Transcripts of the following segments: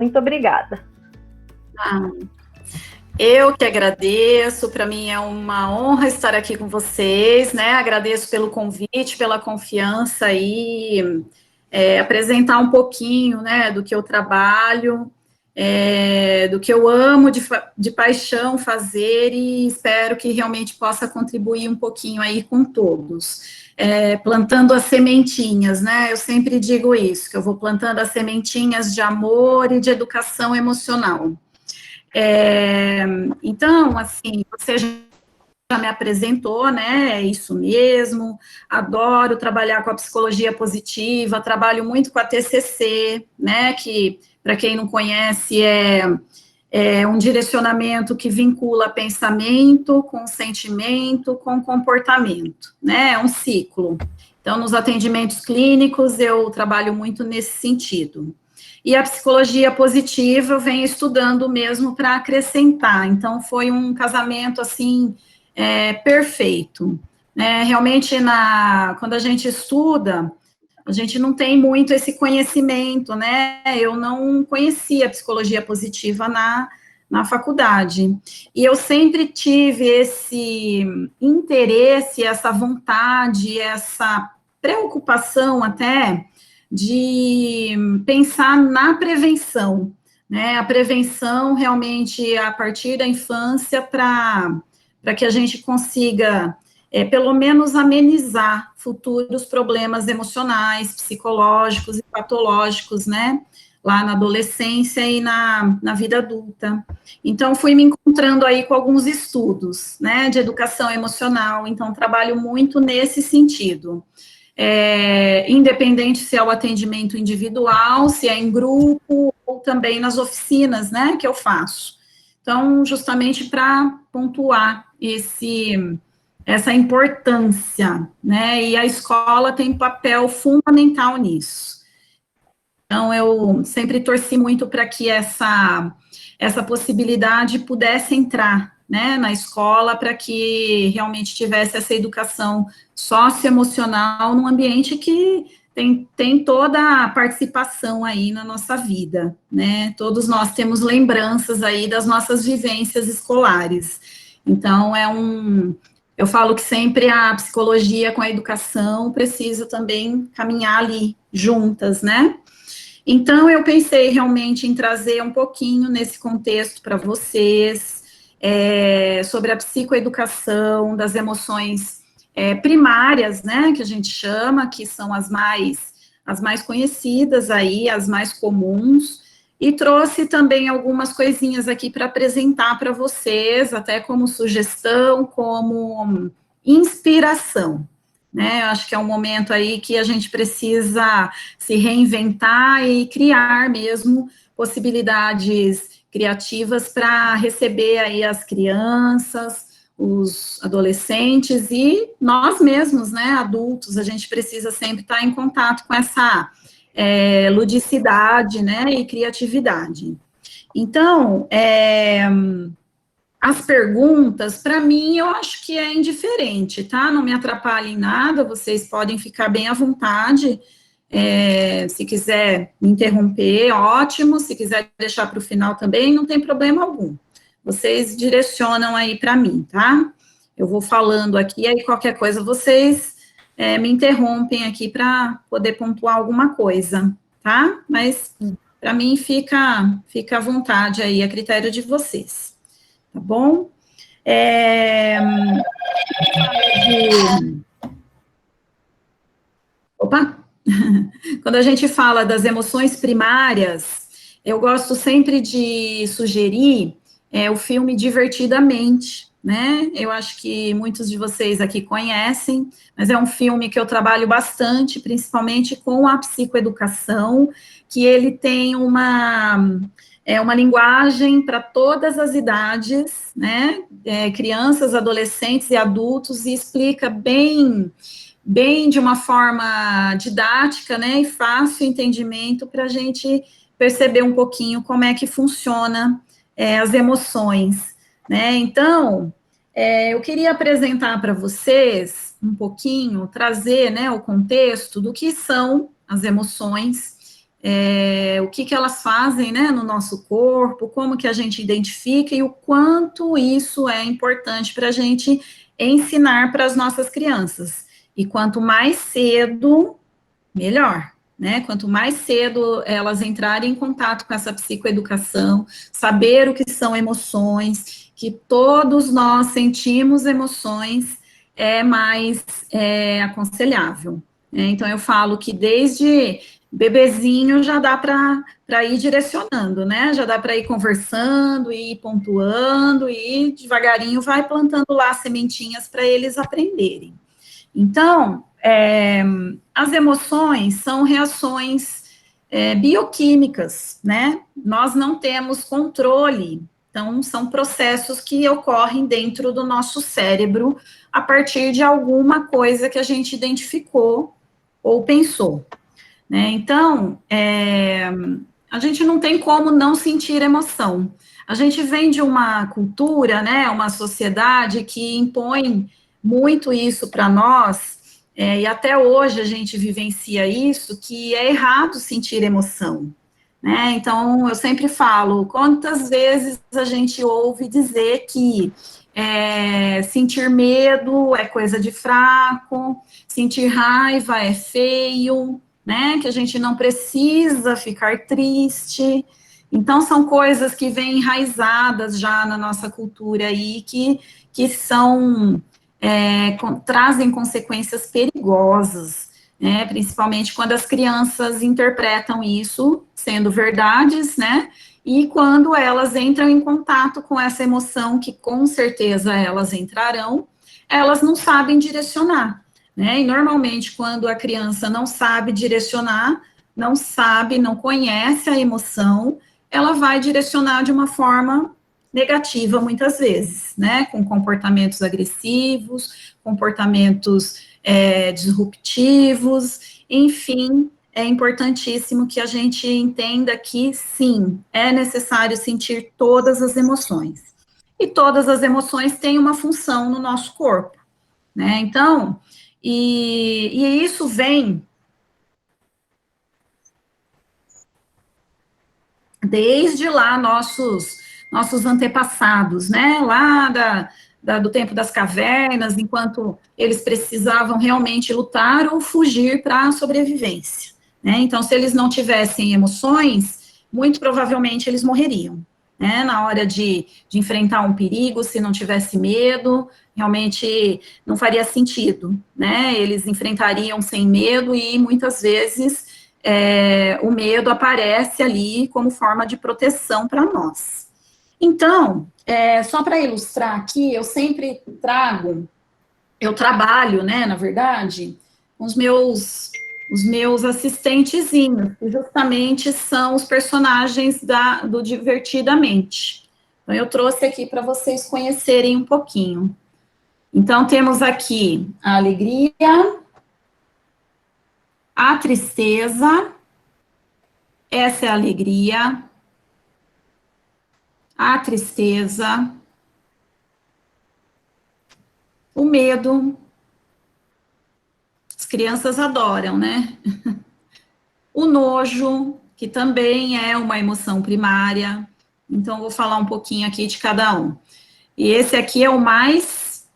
Muito obrigada. Eu que agradeço, para mim é uma honra estar aqui com vocês, né? Agradeço pelo convite, pela confiança e apresentar um pouquinho, né, do que eu trabalho, do que eu amo de paixão fazer e espero que realmente possa contribuir um pouquinho aí com todos. Plantando as sementinhas, né? Eu sempre digo isso, que eu vou plantando as sementinhas de amor e de educação emocional. Então, assim, você já me apresentou, né? É isso mesmo. Adoro trabalhar com a psicologia positiva, trabalho muito com a TCC, né? Que, para quem não conhece, é um direcionamento que vincula pensamento com sentimento com comportamento, né? É um ciclo. Então, nos atendimentos clínicos, eu trabalho muito nesse sentido. E a psicologia positiva eu venho estudando mesmo para acrescentar. Então, foi um casamento, assim, perfeito. Né? Realmente, quando a gente estuda, a gente não tem muito esse conhecimento, né? Eu não conhecia a psicologia positiva na faculdade. E eu sempre tive esse interesse, essa vontade, essa preocupação até de pensar na prevenção, né? A prevenção realmente a partir da infância para que a gente consiga, pelo menos, amenizar futuros problemas emocionais, psicológicos e patológicos, né? Lá na adolescência e na vida adulta. Então, fui me encontrando aí com alguns estudos, né, de educação emocional, então, trabalho muito nesse sentido. Independente se é o atendimento individual, se é em grupo, ou também nas oficinas, né, que eu faço. Então, justamente para pontuar essa importância, né, e a escola tem papel fundamental nisso. Então, eu sempre torci muito para que essa possibilidade pudesse entrar, né, na escola, para que realmente tivesse essa educação socioemocional num ambiente que tem toda a participação aí na nossa vida, né, todos nós temos lembranças aí das nossas vivências escolares, então eu falo que sempre a psicologia com a educação precisa também caminhar ali juntas, né. Então, eu pensei realmente em trazer um pouquinho nesse contexto para vocês, sobre a psicoeducação das emoções primárias, né, que a gente chama, que são as mais conhecidas aí, as mais comuns, e trouxe também algumas coisinhas aqui para apresentar para vocês, até como sugestão, como inspiração, né, eu acho que é um momento aí que a gente precisa se reinventar e criar mesmo possibilidades criativas para receber aí as crianças, os adolescentes e nós mesmos, né, adultos, a gente precisa sempre estar em contato com essa ludicidade, né, e criatividade. Então, as perguntas, para mim, eu acho que é indiferente, tá? Não me atrapalha em nada, vocês podem ficar bem à vontade. Se quiser me interromper, ótimo. Se quiser deixar para o final também, não tem problema algum. Vocês direcionam aí para mim, tá? Eu vou falando aqui, aí qualquer coisa vocês me interrompem aqui para poder pontuar alguma coisa, tá? Mas, para mim, fica à vontade aí, a critério de vocês. Tá bom? Opa! Quando a gente fala das emoções primárias, eu gosto sempre de sugerir o filme Divertidamente, né? Eu acho que muitos de vocês aqui conhecem, mas é um filme que eu trabalho bastante, principalmente com a psicoeducação, que ele tem uma linguagem para todas as idades, né? Crianças, adolescentes e adultos, e explica bem de uma forma didática, né, e fácil entendimento para a gente perceber um pouquinho como é que funciona as emoções, né. Então, eu queria apresentar para vocês um pouquinho, trazer, né, o contexto do que são as emoções, o que elas fazem, né, no nosso corpo, como que a gente identifica e o quanto isso é importante para a gente ensinar para as nossas crianças. E quanto mais cedo, melhor, né? Quanto mais cedo elas entrarem em contato com essa psicoeducação, saber o que são emoções, que todos nós sentimos emoções, é mais aconselhável. Né? Então, eu falo que desde bebezinho já dá para ir direcionando, né? Já dá para ir conversando, ir pontuando, e devagarinho vai plantando lá sementinhas para eles aprenderem. Então, as emoções são reações bioquímicas, né? Nós não temos controle, então são processos que ocorrem dentro do nosso cérebro a partir de alguma coisa que a gente identificou ou pensou, né? Então, a gente não tem como não sentir emoção. A gente vem de uma cultura, né, uma sociedade que impõe muito isso para nós, e até hoje a gente vivencia isso, que é errado sentir emoção, né? Então, eu sempre falo, quantas vezes a gente ouve dizer que sentir medo é coisa de fraco, sentir raiva é feio, né? Que a gente não precisa ficar triste. Então, são coisas que vêm enraizadas já na nossa cultura aí, que são, trazem consequências perigosas, né? Principalmente quando as crianças interpretam isso sendo verdades, né? E quando elas entram em contato com essa emoção, que com certeza elas entrarão, elas não sabem direcionar, né? E normalmente, quando a criança não sabe direcionar, não sabe, não conhece a emoção, ela vai direcionar de uma forma negativa, muitas vezes, né? Com comportamentos agressivos, comportamentos disruptivos, enfim, é importantíssimo que a gente entenda que, sim, é necessário sentir todas as emoções. E todas as emoções têm uma função no nosso corpo, né? Então, e isso vem desde lá nossos antepassados, né? Lá do tempo das cavernas, enquanto eles precisavam realmente lutar ou fugir para a sobrevivência, né? Então, se eles não tivessem emoções, muito provavelmente eles morreriam, né? Na hora de enfrentar um perigo, se não tivesse medo, realmente não faria sentido, né? Eles enfrentariam sem medo e muitas vezes o medo aparece ali como forma de proteção para nós. Então, só para ilustrar aqui, eu sempre eu trabalho, né, na verdade, com os meus assistentezinhos, que justamente são os personagens do Divertidamente. Então, eu trouxe aqui para vocês conhecerem um pouquinho. Então, temos aqui a alegria, a tristeza, essa é a alegria, a tristeza, o medo, as crianças adoram, né? O nojo, que também é uma emoção primária. Então, vou falar um pouquinho aqui de cada um. E esse aqui é o mais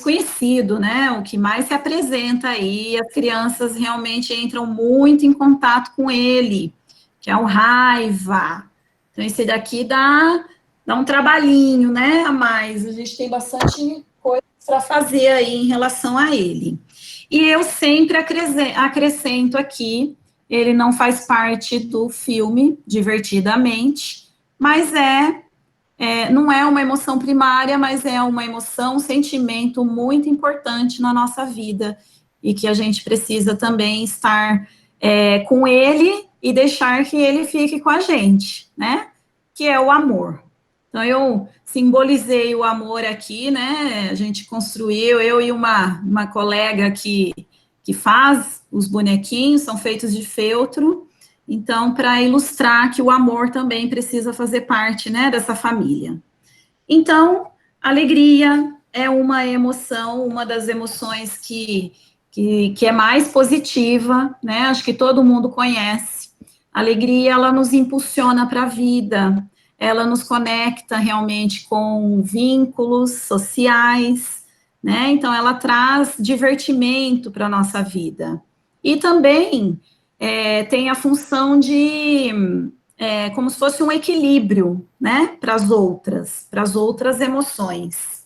conhecido, né? O que mais se apresenta aí. As crianças realmente entram muito em contato com ele, que é o raiva. Então, esse daqui dá um trabalhinho, né? A mais. A gente tem bastante coisa para fazer aí em relação a ele. E eu sempre acrescento aqui, ele não faz parte do filme Divertidamente, mas não é uma emoção primária, mas é uma emoção, um sentimento muito importante na nossa vida e que a gente precisa também estar com ele e deixar que ele fique com a gente, né? Que é o amor. Então, eu simbolizei o amor aqui, né? A gente construiu, eu e uma colega que faz os bonequinhos, são feitos de feltro. Então, para ilustrar que o amor também precisa fazer parte, né, dessa família. Então, alegria é uma emoção, uma das emoções que é mais positiva, né? Acho que todo mundo conhece. A alegria, ela nos impulsiona para a vida, ela nos conecta realmente com vínculos sociais, né? Então, ela traz divertimento para a nossa vida. E também tem a função de, como se fosse um equilíbrio, né? Para as outras emoções.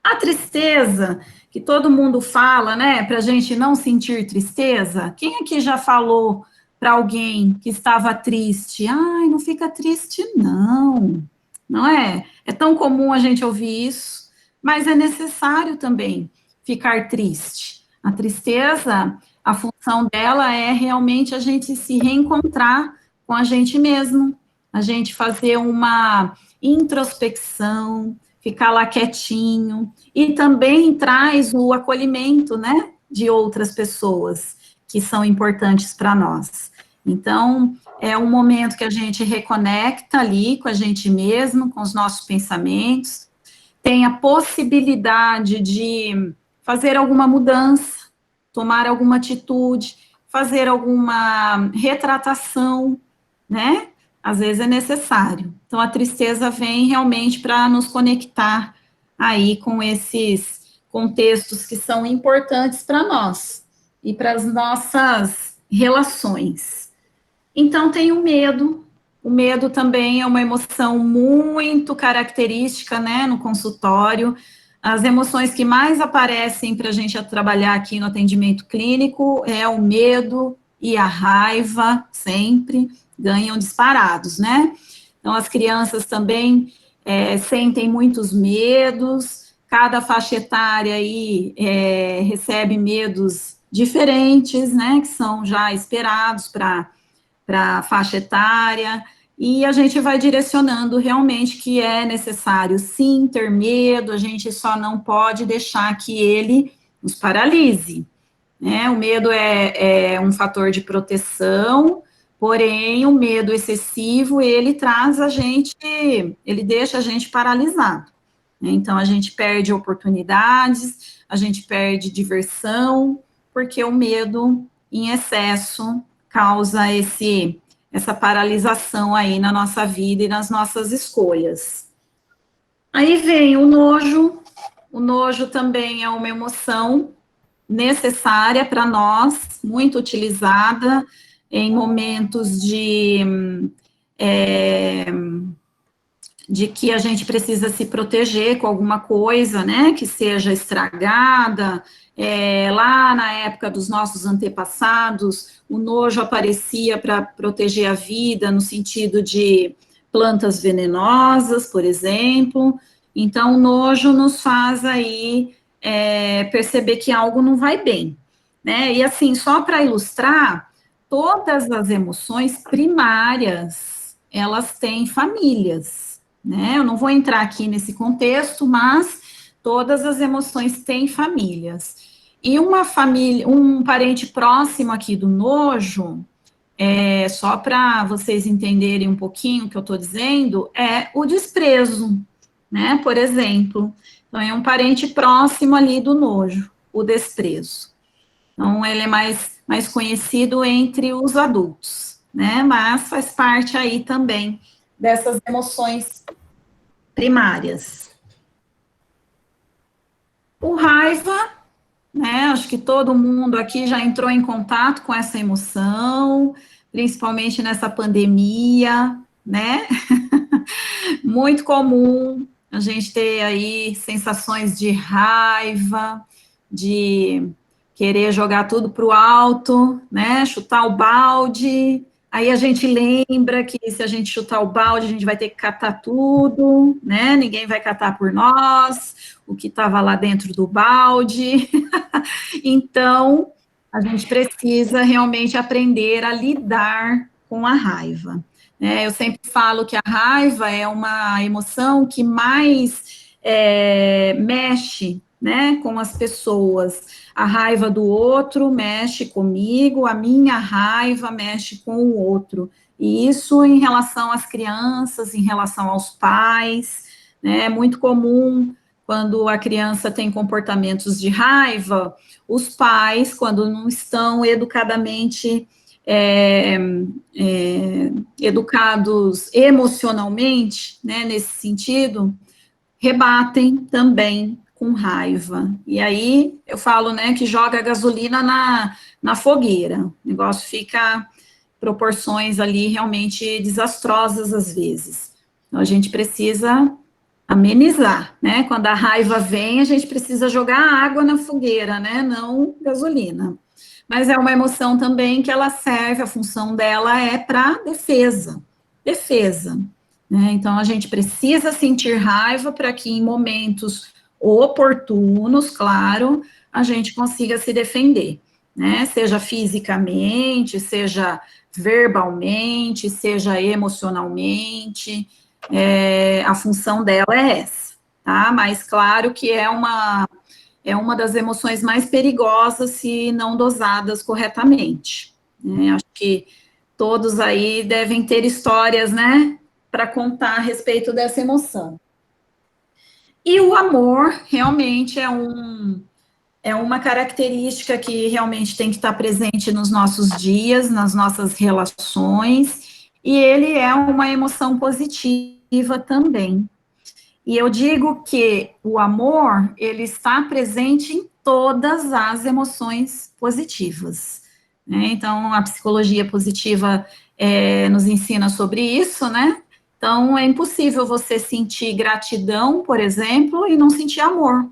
A tristeza, que todo mundo fala, né, para a gente não sentir tristeza. Quem aqui já falou para alguém que estava triste? Ai, não fica triste, não. Não é? É tão comum a gente ouvir isso, mas é necessário também ficar triste. A tristeza, a função dela é realmente a gente se reencontrar com a gente mesmo, a gente fazer uma introspecção, ficar lá quietinho, e também traz o acolhimento, né, de outras pessoas que são importantes para nós. Então, é um momento que a gente reconecta ali com a gente mesmo, com os nossos pensamentos, tem a possibilidade de fazer alguma mudança, tomar alguma atitude, fazer alguma retratação, né? Às vezes é necessário. Então, a tristeza vem realmente para nos conectar aí com esses contextos que são importantes para nós e para as nossas relações. Então, tem o medo também é uma emoção muito característica, né, no consultório. As emoções que mais aparecem para a gente trabalhar aqui no atendimento clínico é o medo e a raiva, sempre ganham disparados, né? Então, as crianças também sentem muitos medos, cada faixa etária aí recebe medos diferentes, né, que são já esperados para a faixa etária, e a gente vai direcionando realmente que é necessário, sim, ter medo, a gente só não pode deixar que ele nos paralise, né? O medo é um fator de proteção, porém, o medo excessivo, ele traz a gente, ele deixa a gente paralisado, né? Então, a gente perde oportunidades, a gente perde diversão, porque o medo em excesso causa essa paralisação aí na nossa vida e nas nossas escolhas. Aí vem o nojo também é uma emoção necessária para nós, muito utilizada em momentos de que a gente precisa se proteger com alguma coisa, né, que seja estragada. Lá na época dos nossos antepassados, o nojo aparecia para proteger a vida, no sentido de plantas venenosas, por exemplo. Então, o nojo nos faz aí perceber que algo não vai bem, né? E assim, só para ilustrar, todas as emoções primárias, elas têm famílias, né? Eu não vou entrar aqui nesse contexto, mas todas as emoções têm famílias. E uma família, um parente próximo aqui do nojo, só para vocês entenderem um pouquinho o que eu estou dizendo, é o desprezo, né? Por exemplo. Então, é um parente próximo ali do nojo, o desprezo. Então, ele é mais conhecido entre os adultos, né? Mas faz parte aí também dessas emoções primárias. O raiva, né? Acho que todo mundo aqui já entrou em contato com essa emoção, principalmente nessa pandemia, né? Muito comum a gente ter aí sensações de raiva, de querer jogar tudo para o alto, né? Chutar o balde. Aí a gente lembra que se a gente chutar o balde, a gente vai ter que catar tudo, né? Ninguém vai catar por nós, o que estava lá dentro do balde. Então, a gente precisa realmente aprender a lidar com a raiva. Eu sempre falo que a raiva é uma emoção que mais mexe, né, com as pessoas. A raiva do outro mexe comigo, a minha raiva mexe com o outro. E isso em relação às crianças, em relação aos pais, né, é muito comum quando a criança tem comportamentos de raiva, os pais, quando não estão educadamente educados emocionalmente, né, nesse sentido, rebatem também com raiva. E aí eu falo, né, que joga gasolina na fogueira. O negócio fica proporções ali realmente desastrosas às vezes. Então a gente precisa amenizar, né? Quando a raiva vem, a gente precisa jogar água na fogueira, né? Não gasolina. Mas é uma emoção também que ela serve, a função dela é para defesa, defesa, né? Então a gente precisa sentir raiva para que em momentos oportunos, claro, a gente consiga se defender, né? Seja fisicamente, seja verbalmente, seja emocionalmente, a função dela é essa, tá? Mas claro que é uma das emoções mais perigosas se não dosadas corretamente, né? Acho que todos aí devem ter histórias, né, para contar a respeito dessa emoção. E o amor realmente é uma característica que realmente tem que estar presente nos nossos dias, nas nossas relações, e ele é uma emoção positiva também. E eu digo que o amor, ele está presente em todas as emoções positivas, né? Então, a psicologia positiva nos ensina sobre isso, né? Então, é impossível você sentir gratidão, por exemplo, e não sentir amor,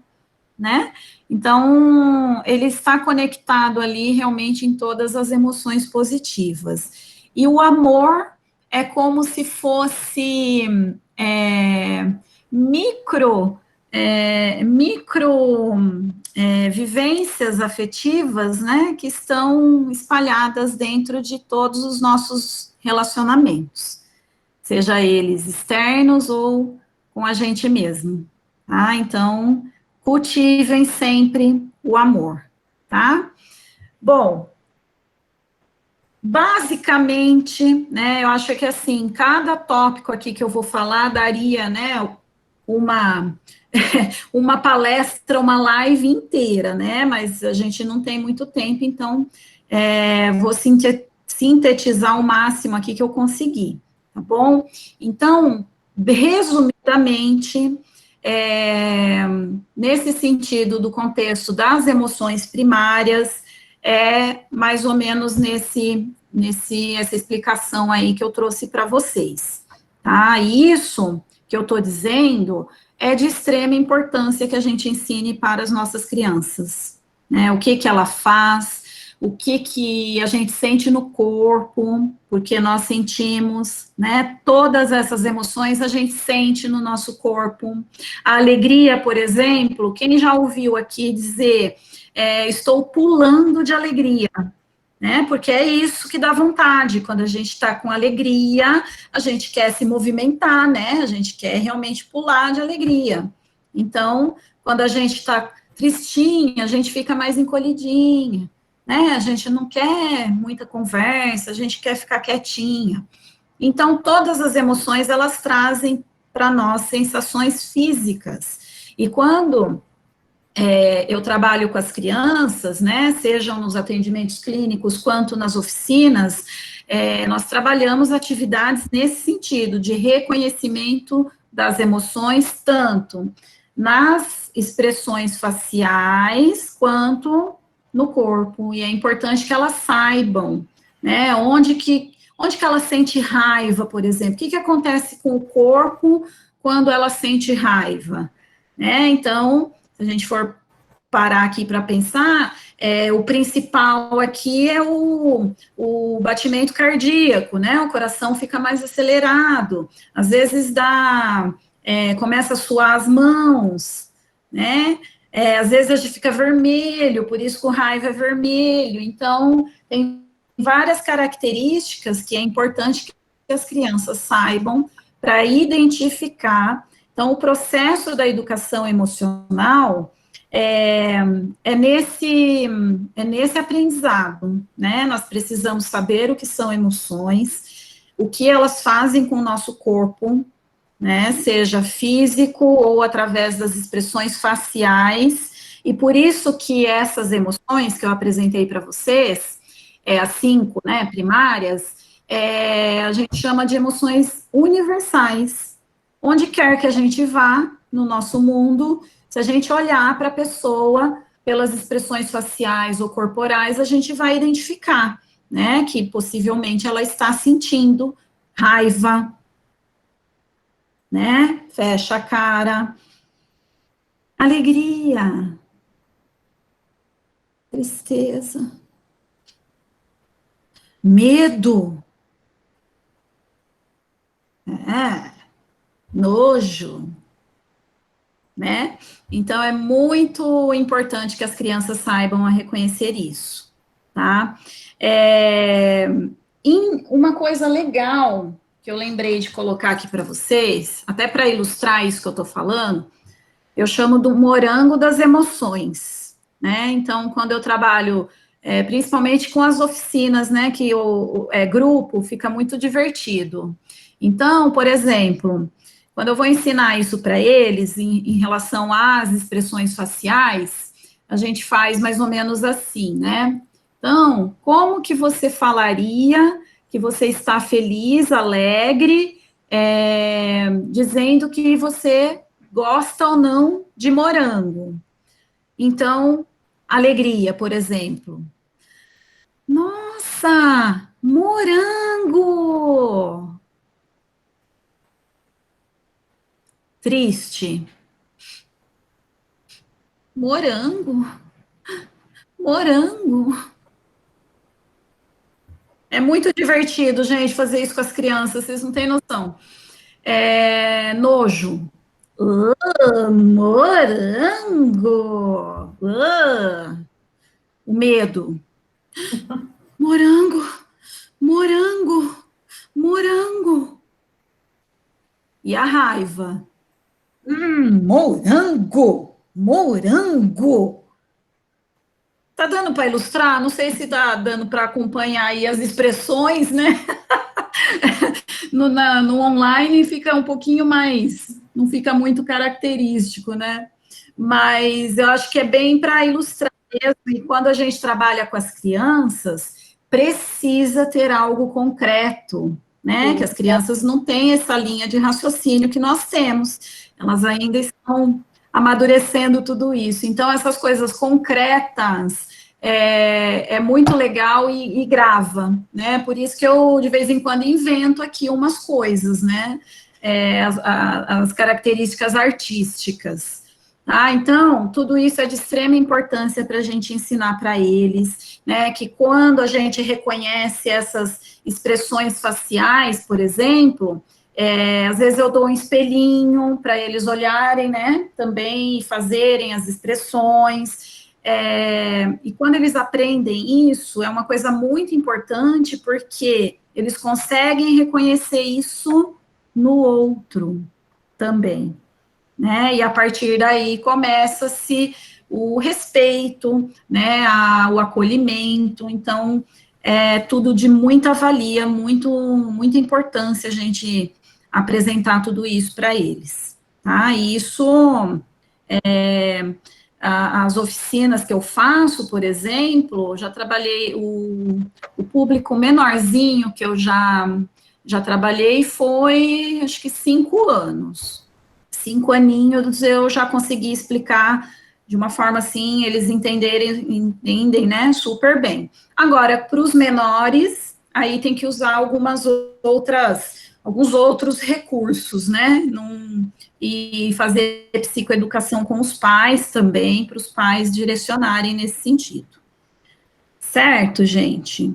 né? Então, ele está conectado ali realmente em todas as emoções positivas. E o amor é como se fosse micro, vivências afetivas, né, que estão espalhadas dentro de todos os nossos relacionamentos, seja eles externos ou com a gente mesmo, tá? Então, cultivem sempre o amor, tá? Bom, basicamente, né, eu acho que assim, cada tópico aqui que eu vou falar daria, né, uma uma palestra, uma live inteira, né? Mas a gente não tem muito tempo, então vou sintetizar o máximo aqui que eu conseguir, tá bom? Então, resumidamente, nesse sentido do contexto das emoções primárias, é mais ou menos essa explicação aí que eu trouxe para vocês, tá? Isso que eu estou dizendo é de extrema importância que a gente ensine para as nossas crianças, né? O que ela faz, o que a gente sente no corpo, porque nós sentimos, né? Todas essas emoções a gente sente no nosso corpo. A alegria, por exemplo, quem já ouviu aqui dizer, estou pulando de alegria, né? Porque é isso que dá vontade. Quando a gente está com alegria, a gente quer se movimentar, né? A gente quer realmente pular de alegria. Então, quando a gente está tristinha, a gente fica mais encolhidinha, né? A gente não quer muita conversa, a gente quer ficar quietinha. Então, todas as emoções, elas trazem para nós sensações físicas. E quando eu trabalho com as crianças, né, sejam nos atendimentos clínicos quanto nas oficinas, nós trabalhamos atividades nesse sentido, de reconhecimento das emoções, tanto nas expressões faciais, quanto no corpo, e é importante que elas saibam, né, onde que ela sente raiva, por exemplo, o que acontece com o corpo quando ela sente raiva, né, então, se a gente for parar aqui para pensar, o principal aqui é o batimento cardíaco, né? O coração fica mais acelerado, às vezes começa a suar as mãos, né? Às vezes a gente fica vermelho, por isso que o raiva é vermelho. Então, tem várias características que é importante que as crianças saibam para identificar. Então, o processo da educação emocional é nesse aprendizado, né? Nós precisamos saber o que são emoções, o que elas fazem com o nosso corpo, né? Seja físico ou através das expressões faciais, e por isso que essas emoções que eu apresentei para vocês, as 5, né, primárias, a gente chama de emoções universais. Onde quer que a gente vá no nosso mundo, se a gente olhar para a pessoa pelas expressões faciais ou corporais, a gente vai identificar, né, que possivelmente ela está sentindo raiva, né, fecha a cara, alegria, tristeza, medo, nojo, né? Então é muito importante que as crianças saibam a reconhecer isso, tá? Uma coisa legal que eu lembrei de colocar aqui para vocês, até para ilustrar isso que eu estou falando, eu chamo do morango das emoções, né? Então, quando eu trabalho, principalmente com as oficinas, né, que o grupo fica muito divertido. Então, por exemplo, quando eu vou ensinar isso para eles, em relação às expressões faciais, a gente faz mais ou menos assim, né? Então, como que você falaria que você está feliz, alegre, dizendo que você gosta ou não de morango? Então, alegria, por exemplo. Nossa, morango! Triste. Morango, morango. É muito divertido, gente, fazer isso com as crianças, vocês não têm noção. Nojo. Morango. O medo. Morango, morango, morango. E a raiva. Morango, morango. Tá dando para ilustrar? Não sei se tá dando para acompanhar aí as expressões, né? No online fica um pouquinho mais, não fica muito característico, né? Mas eu acho que é bem para ilustrar mesmo, e quando a gente trabalha com as crianças, precisa ter algo concreto, né? Que as crianças não têm essa linha de raciocínio que nós temos, elas ainda estão amadurecendo tudo isso. Então, essas coisas concretas é muito legal e grava, né? Por isso que eu, de vez em quando, invento aqui umas coisas, né? As características artísticas. Tá? Então, tudo isso é de extrema importância para a gente ensinar para eles, né? Que quando a gente reconhece essas expressões faciais, por exemplo, às vezes eu dou um espelhinho para eles olharem, né? Também fazerem as expressões. E quando eles aprendem isso, é uma coisa muito importante, porque eles conseguem reconhecer isso no outro também, né? E a partir daí começa-se o respeito, né? O acolhimento. Então, é tudo de muita valia, muita importância a gente apresentar tudo isso para eles, tá? E isso as oficinas que eu faço, por exemplo, já trabalhei, o público menorzinho que eu já trabalhei foi, acho que 5 anos. 5 aninhos eu já consegui explicar de uma forma assim, eles entendem, né, super bem. Agora, para os menores, aí tem que usar alguns outros recursos, né, e fazer psicoeducação com os pais também, para os pais direcionarem nesse sentido. Certo, gente?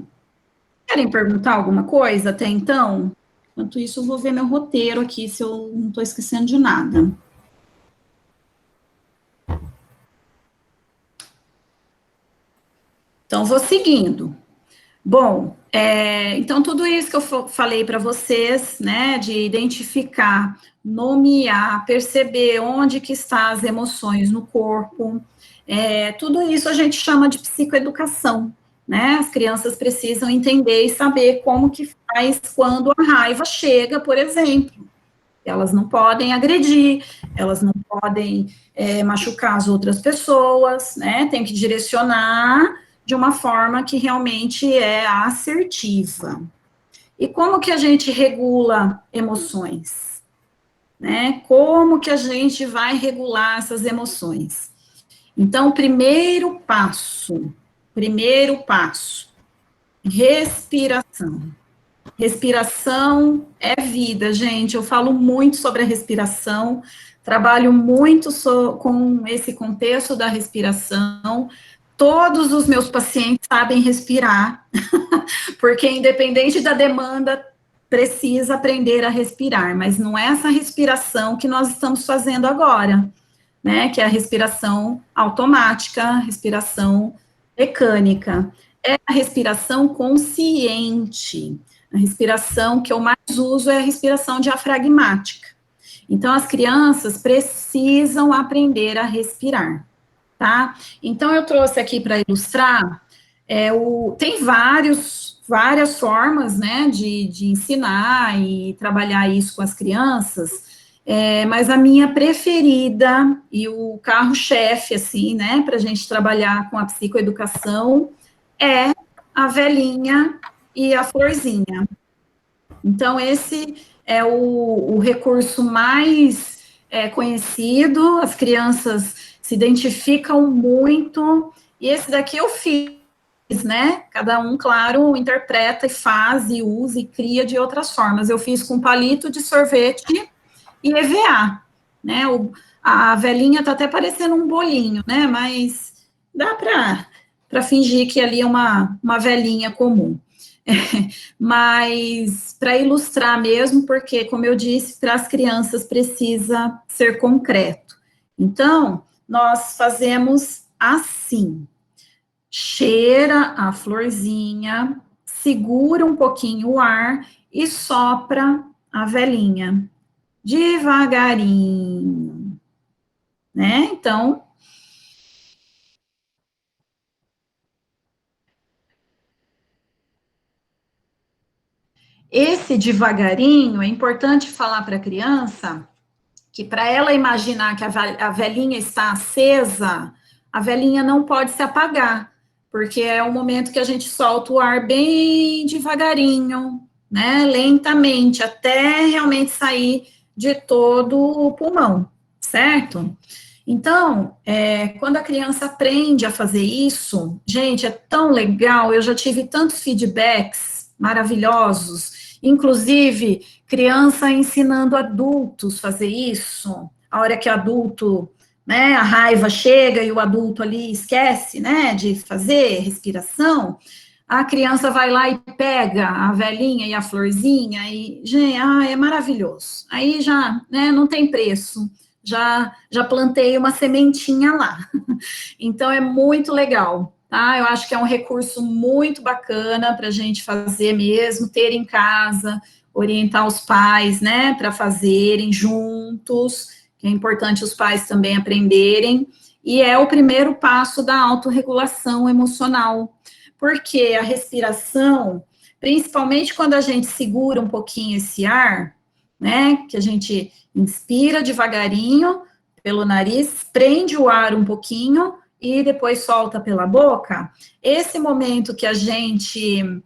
Querem perguntar alguma coisa até então? Enquanto isso, eu vou ver meu roteiro aqui, se eu não estou esquecendo de nada. Então, vou seguindo. Bom, então tudo isso que eu falei para vocês, né, de identificar, nomear, perceber onde que estão as emoções no corpo, tudo isso a gente chama de psicoeducação, né? As crianças precisam entender e saber como que faz quando a raiva chega, por exemplo. Elas não podem agredir, elas não podem machucar as outras pessoas, né? Tem que direcionar de uma forma que realmente é assertiva. E como que a gente regula emoções? Né? Como que a gente vai regular essas emoções? Então, primeiro passo, respiração. Respiração é vida, gente. Eu falo muito sobre a respiração, trabalho muito com esse contexto da respiração. Todos os meus pacientes sabem respirar, porque independente da demanda, precisa aprender a respirar, mas não é essa respiração que nós estamos fazendo agora, né? Que é a respiração automática, respiração mecânica. É a respiração consciente. A respiração que eu mais uso é a respiração diafragmática. Então, as crianças precisam aprender a respirar, tá? Então, eu trouxe aqui para ilustrar, tem várias formas, né, de ensinar e trabalhar isso com as crianças, mas a minha preferida e o carro-chefe, assim, né, para a gente trabalhar com a psicoeducação é a velhinha e a florzinha. Então, esse é o recurso mais conhecido, as crianças se identificam muito, e esse daqui eu fiz, né? Cada um, claro, interpreta e faz, e usa, e cria de outras formas. Eu fiz com palito de sorvete e EVA, né? A velhinha tá até parecendo um bolinho, né? Mas dá para fingir que ali é uma velhinha comum. Mas para ilustrar mesmo, porque, como eu disse, para as crianças precisa ser concreto. Então, nós fazemos assim: cheira a florzinha, segura um pouquinho o ar e sopra a velhinha, devagarinho, né? Então, esse devagarinho é importante falar para a criança que para ela imaginar que a velhinha está acesa, a velhinha não pode se apagar, porque é o momento que a gente solta o ar bem devagarinho, né, lentamente, até realmente sair de todo o pulmão, certo? Então, quando a criança aprende a fazer isso, gente, é tão legal, eu já tive tantos feedbacks maravilhosos, inclusive criança ensinando adultos a fazer isso, a hora que o adulto, né, a raiva chega e o adulto ali esquece, né, de fazer respiração, a criança vai lá e pega a velhinha e a florzinha e, gente, é maravilhoso. Aí já, né, não tem preço. Já plantei uma sementinha lá. Então é muito legal, tá? Eu acho que é um recurso muito bacana para a gente fazer mesmo, ter em casa, orientar os pais, né, para fazerem juntos, que é importante os pais também aprenderem, e é o primeiro passo da autorregulação emocional, porque a respiração, principalmente quando a gente segura um pouquinho esse ar, né, que a gente inspira devagarinho pelo nariz, prende o ar um pouquinho e depois solta pela boca. Esse momento que a gente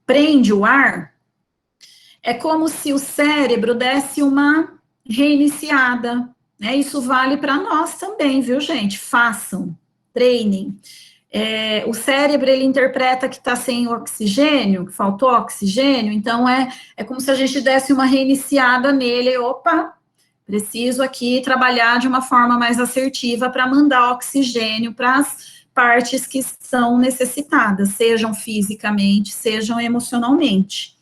prende o ar, é como se o cérebro desse uma reiniciada, né? Isso vale para nós também, viu, gente? Façam, treinem. O cérebro, ele interpreta que está sem oxigênio, que faltou oxigênio, então é como se a gente desse uma reiniciada nele, opa, preciso aqui trabalhar de uma forma mais assertiva para mandar oxigênio para as partes que são necessitadas, sejam fisicamente, sejam emocionalmente.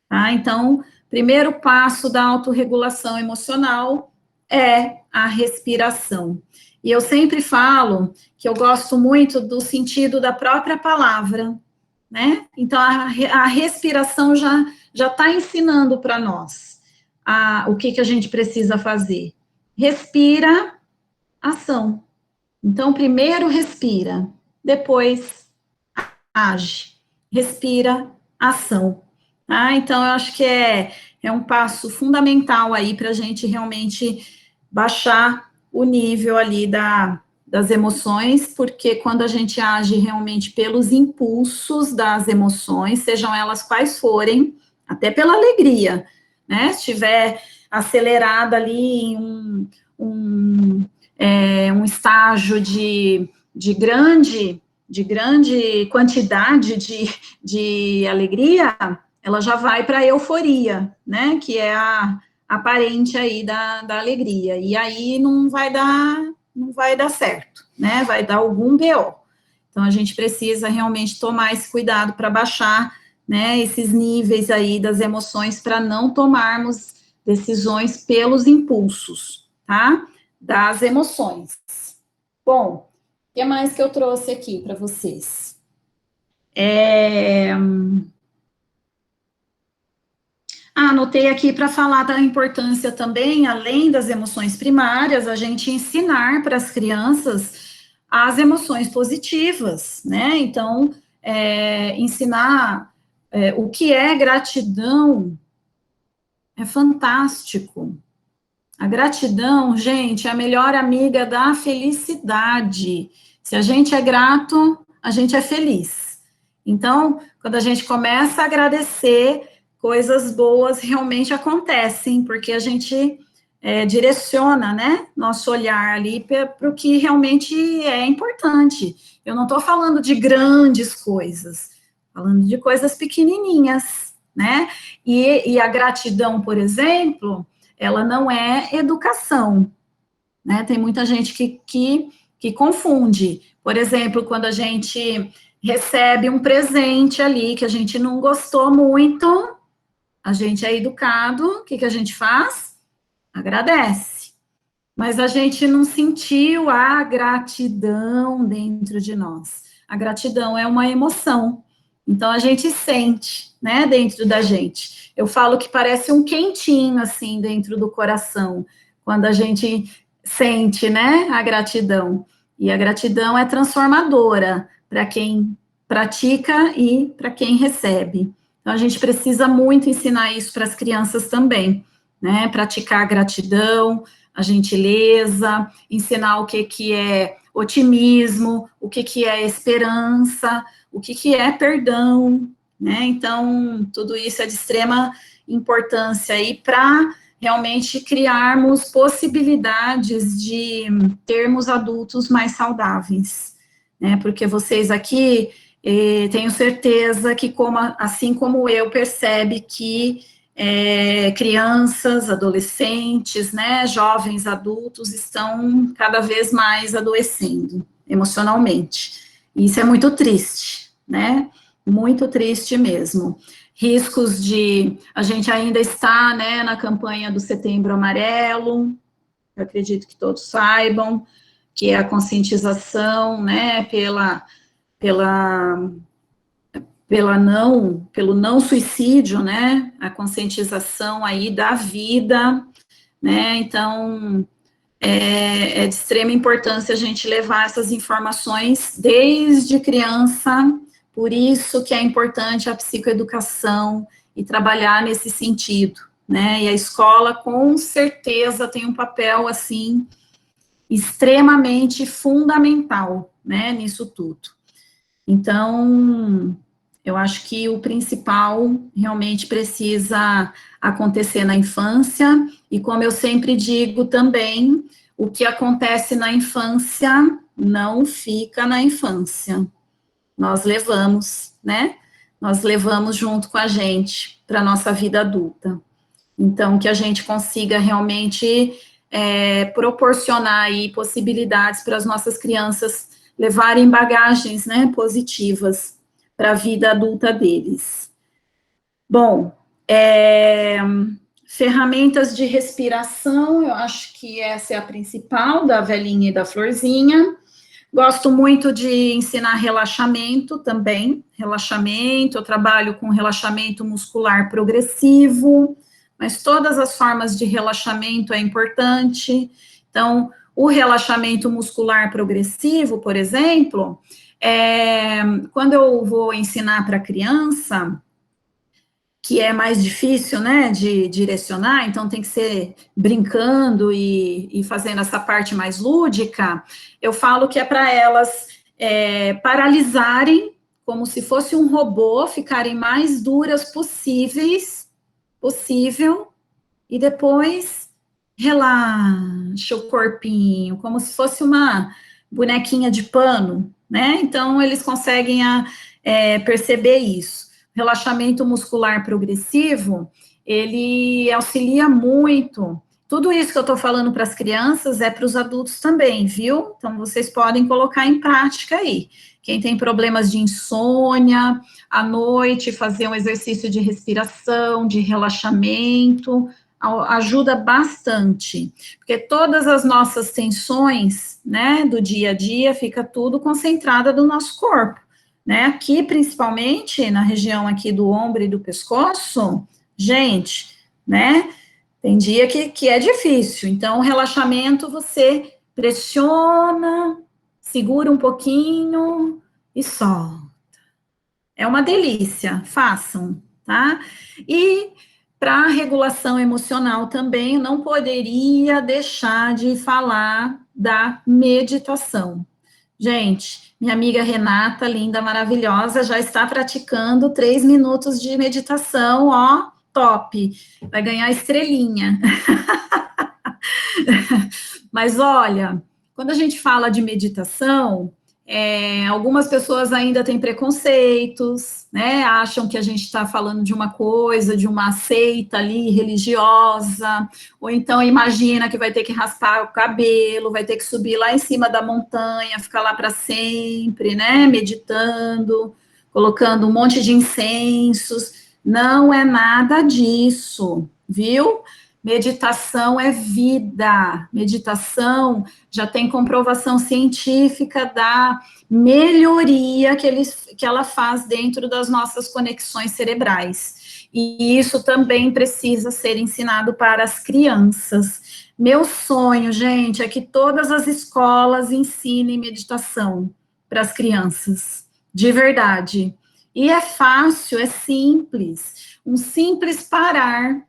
Tá? Então, primeiro passo da autorregulação emocional é a respiração. E eu sempre falo que eu gosto muito do sentido da própria palavra, né? Então, a respiração já está ensinando para nós o que a gente precisa fazer. Respira, ação. Então, primeiro respira, depois age. Respira, ação. Então, eu acho que é um passo fundamental aí para a gente realmente baixar o nível ali das emoções, porque quando a gente age realmente pelos impulsos das emoções, sejam elas quais forem, até pela alegria, né? Se estiver acelerada ali em um estágio de grande quantidade de alegria, ela já vai para a euforia, né? Que é a aparente aí da alegria. E aí não vai dar certo, né? Vai dar algum BO. Então a gente precisa realmente tomar esse cuidado para baixar, né, esses níveis aí das emoções para não tomarmos decisões pelos impulsos, tá? Das emoções. Bom, o que mais que eu trouxe aqui para vocês? Anotei aqui para falar da importância também, além das emoções primárias, a gente ensinar para as crianças as emoções positivas, né? Então, ensinar o que é gratidão é fantástico. A gratidão, gente, é a melhor amiga da felicidade. Se a gente é grato, a gente é feliz. Então, quando a gente começa a agradecer, coisas boas realmente acontecem, porque a gente direciona, né, nosso olhar ali para o que realmente é importante. Eu não estou falando de grandes coisas, falando de coisas pequenininhas, né? E a gratidão, por exemplo, ela não é educação, né? Tem muita gente que confunde. Por exemplo, quando a gente recebe um presente ali que a gente não gostou muito, a gente é educado, o que a gente faz? Agradece. Mas a gente não sentiu a gratidão dentro de nós. A gratidão é uma emoção. Então a gente sente, né, dentro da gente. Eu falo que parece um quentinho assim dentro do coração, quando a gente sente, né, a gratidão. E a gratidão é transformadora para quem pratica e para quem recebe. Então a gente precisa muito ensinar isso para as crianças também, né? Praticar a gratidão, a gentileza, ensinar o que é otimismo, o que é esperança, o que é perdão, né? Então, tudo isso é de extrema importância aí para realmente criarmos possibilidades de termos adultos mais saudáveis, né? Porque vocês aqui, tenho certeza que, assim como eu, percebe que crianças, adolescentes, né, jovens adultos estão cada vez mais adoecendo emocionalmente. Isso é muito triste, né? Muito triste mesmo. Riscos a gente ainda está, né, na campanha do Setembro Amarelo, eu acredito que todos saibam, que é a conscientização, né, pelo não suicídio, né, a conscientização aí da vida, né, então é de extrema importância a gente levar essas informações desde criança, por isso que é importante a psicoeducação e trabalhar nesse sentido, né, e a escola com certeza tem um papel, assim, extremamente fundamental, né, nisso tudo. Então, eu acho que o principal realmente precisa acontecer na infância, e como eu sempre digo também, o que acontece na infância não fica na infância. Nós levamos, né? Nós levamos junto com a gente para a nossa vida adulta. Então, que a gente consiga realmente proporcionar aí possibilidades para as nossas crianças levarem bagagens, né, positivas para a vida adulta deles. Bom, ferramentas de respiração, eu acho que essa é a principal, da velhinha e da florzinha. Gosto muito de ensinar relaxamento também, relaxamento, eu trabalho com relaxamento muscular progressivo, mas todas as formas de relaxamento é importante. Então, o relaxamento muscular progressivo, por exemplo, quando eu vou ensinar para criança, que é mais difícil, né, de direcionar, então tem que ser brincando e fazendo essa parte mais lúdica, eu falo que é para elas paralisarem, como se fosse um robô, ficarem mais duras possível, e depois relaxa o corpinho, como se fosse uma bonequinha de pano, né? Então, eles conseguem perceber isso. Relaxamento muscular progressivo, ele auxilia muito. Tudo isso que eu estou falando para as crianças é para os adultos também, viu? Então, vocês podem colocar em prática aí. Quem tem problemas de insônia, à noite, fazer um exercício de respiração, de relaxamento, ajuda bastante, porque todas as nossas tensões, né, do dia a dia, fica tudo concentrada no nosso corpo, né, aqui principalmente, na região aqui do ombro e do pescoço, gente, né, tem dia que é difícil, então o relaxamento você pressiona, segura um pouquinho e solta. É uma delícia, façam, tá? E para a regulação emocional também, não poderia deixar de falar da meditação. Gente, minha amiga Renata, linda, maravilhosa, já está praticando 3 minutos de meditação, ó, top. Vai ganhar estrelinha. Mas olha, quando a gente fala de meditação, algumas pessoas ainda têm preconceitos, né? Acham que a gente está falando de uma coisa, de uma seita ali religiosa, ou então imagina que vai ter que raspar o cabelo, vai ter que subir lá em cima da montanha, ficar lá para sempre, né? Meditando, colocando um monte de incensos. Não é nada disso, viu? Meditação é vida. Meditação já tem comprovação científica da melhoria que ela faz dentro das nossas conexões cerebrais. E isso também precisa ser ensinado para as crianças. Meu sonho, gente, é que todas as escolas ensinem meditação para as crianças, de verdade. E é fácil, é simples. Um simples parar,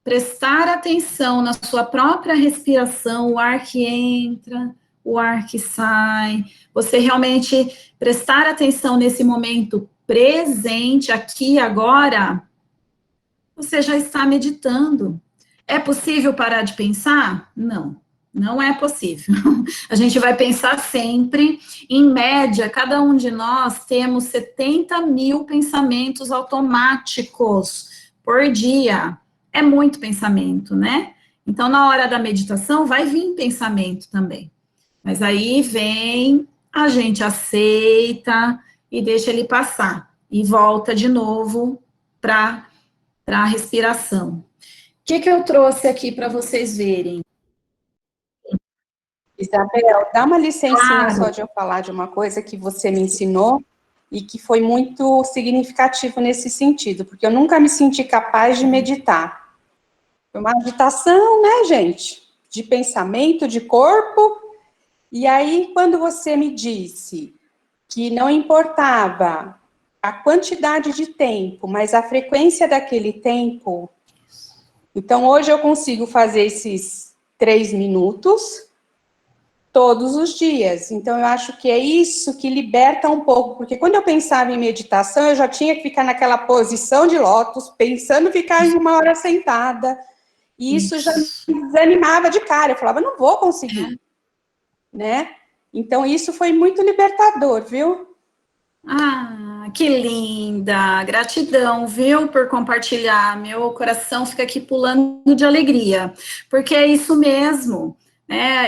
prestar atenção na sua própria respiração, o ar que entra, o ar que sai, você realmente prestar atenção nesse momento presente, aqui, agora, você já está meditando. É possível parar de pensar? Não, não é possível. A gente vai pensar sempre, em média, cada um de nós temos 70 mil pensamentos automáticos por dia. É muito pensamento, né? Então, na hora da meditação, vai vir pensamento também. Mas aí vem, a gente aceita e deixa ele passar. E volta de novo para a respiração. O que eu trouxe aqui para vocês verem? Isabel, dá uma licencinha Claro. só de eu falar de uma coisa que você me ensinou e que foi muito significativo nesse sentido, porque eu nunca me senti capaz de meditar. Foi uma agitação, né, gente? De pensamento, de corpo. E aí, quando você me disse que não importava a quantidade de tempo, mas a frequência daquele tempo, então hoje eu consigo fazer esses 3 minutos todos os dias. Então, eu acho que é isso que liberta um pouco, porque quando eu pensava em meditação, eu já tinha que ficar naquela posição de lótus, pensando em ficar em 1 hora sentada, e isso já me desanimava de cara, eu falava, não vou conseguir, né? Então, isso foi muito libertador, viu? Ah, que linda! Gratidão, viu, por compartilhar. Meu coração fica aqui pulando de alegria, porque é isso mesmo.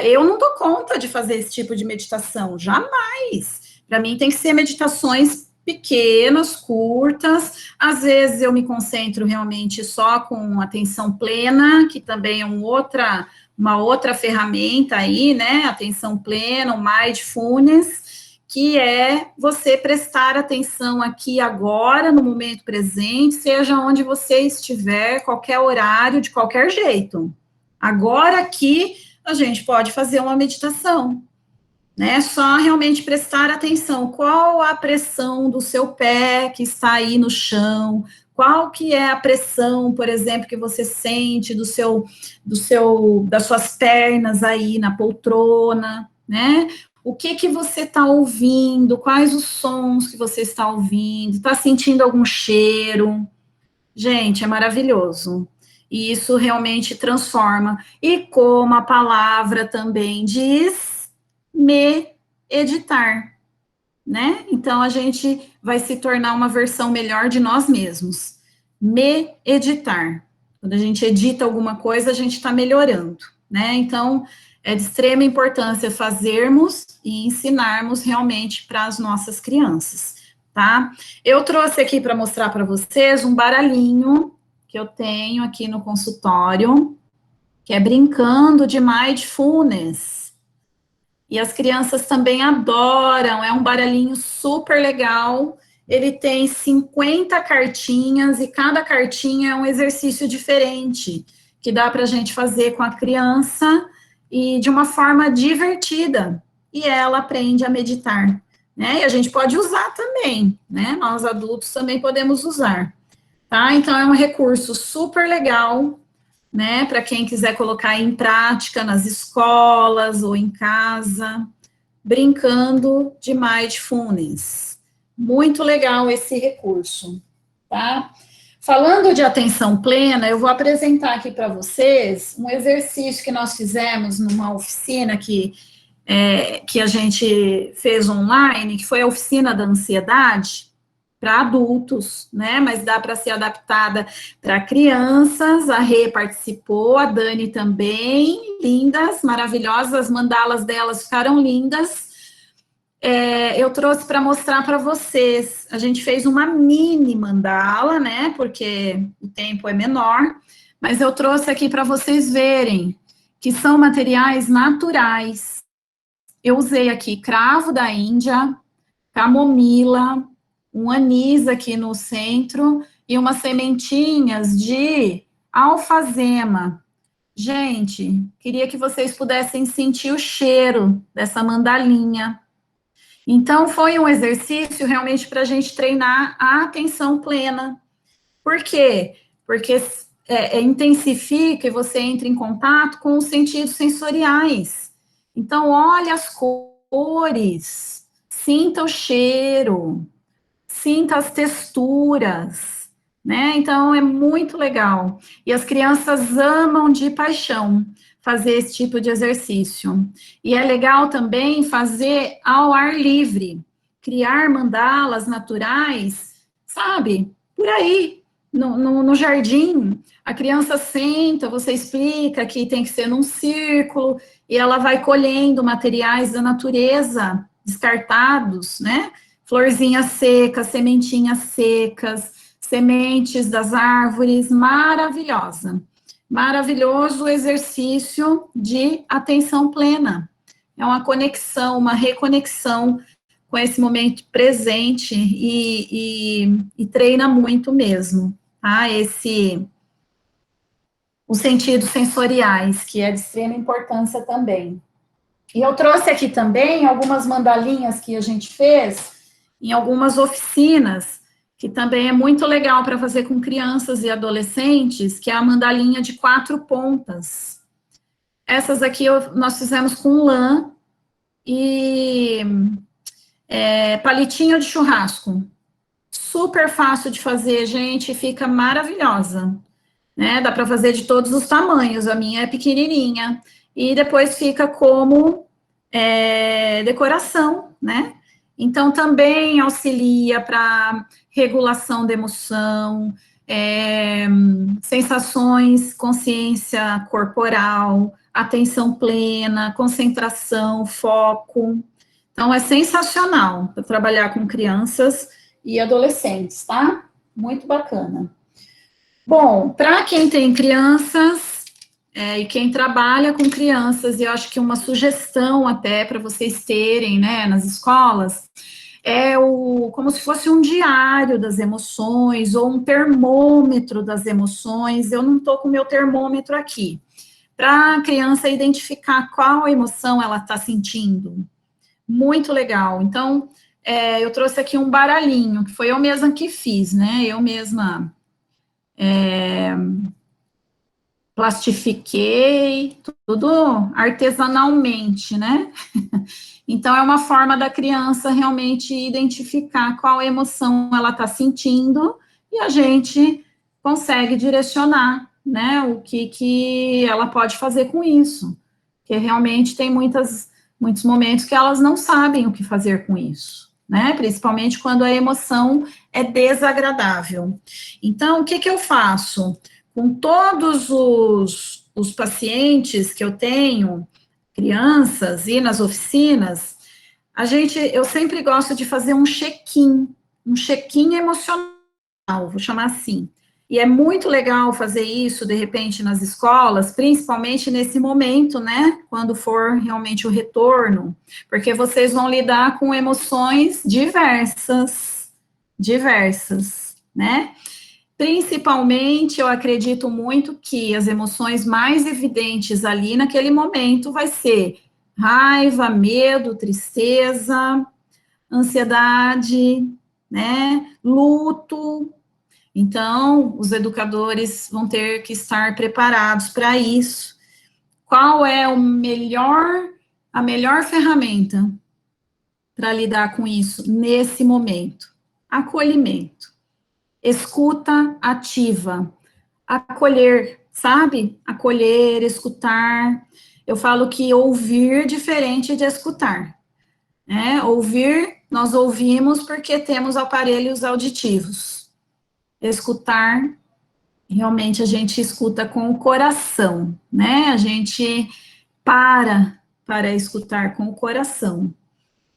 Eu não dou conta de fazer esse tipo de meditação, jamais. Para mim tem que ser meditações pequenas, curtas. Às vezes eu me concentro realmente só com atenção plena, que também é uma outra ferramenta aí, né? Atenção plena, o mindfulness, que é você prestar atenção aqui agora, no momento presente, seja onde você estiver, qualquer horário, de qualquer jeito. Agora aqui, a gente pode fazer uma meditação. né? Só realmente prestar atenção. Qual a pressão do seu pé que está aí no chão? Qual que é a pressão, por exemplo, que você sente das suas pernas aí na poltrona, né? O que você está ouvindo? Quais os sons que você está ouvindo? Está sentindo algum cheiro? Gente, é maravilhoso. E isso realmente transforma. E como a palavra também diz, meditar, né? Então a gente vai se tornar uma versão melhor de nós mesmos. Meditar. Quando a gente edita alguma coisa, a gente está melhorando, né? Então é de extrema importância fazermos e ensinarmos realmente para as nossas crianças, tá? Eu trouxe aqui para mostrar para vocês um baralhinho que eu tenho aqui no consultório, que é Brincando de Mindfulness. E as crianças também adoram, é um baralhinho super legal. Ele tem 50 cartinhas e cada cartinha é um exercício diferente, que dá para a gente fazer com a criança e de uma forma divertida. E ela aprende a meditar, né? E a gente pode usar também, né? Nós adultos também podemos usar, tá? Então é um recurso super legal, né, para quem quiser colocar em prática nas escolas ou em casa, Brincando de Mindfulness. Muito legal esse recurso, tá? Falando de atenção plena, eu vou apresentar aqui para vocês um exercício que nós fizemos numa oficina que a gente fez online, que foi a oficina da ansiedade, para adultos, né? Mas dá para ser adaptada para crianças. A Rê participou, a Dani também, lindas, maravilhosas, as mandalas delas ficaram lindas. Eu trouxe para mostrar para vocês. A gente fez uma mini mandala, né? Porque o tempo é menor, mas eu trouxe aqui para vocês verem que são materiais naturais. Eu usei aqui cravo da Índia, camomila, um anis aqui no centro e umas sementinhas de alfazema. Gente, queria que vocês pudessem sentir o cheiro dessa mandalinha. Então, foi um exercício realmente para a gente treinar a atenção plena. Por quê? Porque intensifica e você entra em contato com os sentidos sensoriais. Então, olha as cores, sinta o cheiro, sinta as texturas, né? Então, é muito legal. E as crianças amam de paixão fazer esse tipo de exercício. E é legal também fazer ao ar livre, criar mandalas naturais, sabe? Por aí, no jardim, a criança senta, você explica que tem que ser num círculo, e ela vai colhendo materiais da natureza descartados, né? Florzinhas secas, sementinhas secas, sementes das árvores, maravilhosa. Maravilhoso exercício de atenção plena. É uma conexão, uma reconexão com esse momento presente e treina muito mesmo, tá? Os sentidos sensoriais, que é de extrema importância também. E eu trouxe aqui também algumas mandalinhas que a gente fez em algumas oficinas, que também é muito legal para fazer com crianças e adolescentes, que é a mandalinha de 4 pontas. Essas aqui nós fizemos com lã e palitinho de churrasco. Super fácil de fazer, gente, fica maravilhosa, né? Dá para fazer de todos os tamanhos, a minha é pequenininha. E depois fica como decoração, né? Então, também auxilia para regulação da emoção, sensações, consciência corporal, atenção plena, concentração, foco. Então, é sensacional para trabalhar com crianças e adolescentes, tá? Muito bacana. Bom, para quem tem crianças e quem trabalha com crianças, e eu acho que uma sugestão até para vocês terem, né, nas escolas, como se fosse um diário das emoções, ou um termômetro das emoções. Eu não estou com o meu termômetro aqui, para a criança identificar qual emoção ela está sentindo, Muito legal. Então, eu trouxe aqui um baralhinho, que foi eu mesma que fiz, né? Eu mesma plastifiquei, tudo artesanalmente, né? Então, é uma forma da criança realmente identificar qual emoção ela está sentindo e a gente consegue direcionar, né? O que ela pode fazer com isso. Porque realmente tem muitos momentos que elas não sabem o que fazer com isso, né? Principalmente quando a emoção é desagradável. Então, o que eu faço? Com todos os pacientes que eu tenho, crianças e nas oficinas, eu sempre gosto de fazer um check-in emocional, vou chamar assim. E é muito legal fazer isso, de repente, nas escolas, principalmente nesse momento, né, quando for realmente o retorno, porque vocês vão lidar com emoções diversas, né? Principalmente, eu acredito muito que as emoções mais evidentes ali naquele momento vai ser raiva, medo, tristeza, ansiedade, né, luto. Então, os educadores vão ter que estar preparados para isso. Qual é a melhor ferramenta para lidar com isso nesse momento? Acolhimento, escuta ativa, acolher, sabe? Acolher, escutar. Eu falo que ouvir é diferente de escutar, né? Ouvir, nós ouvimos porque temos aparelhos auditivos. Escutar, realmente a gente escuta com o coração, né? A gente para escutar com o coração.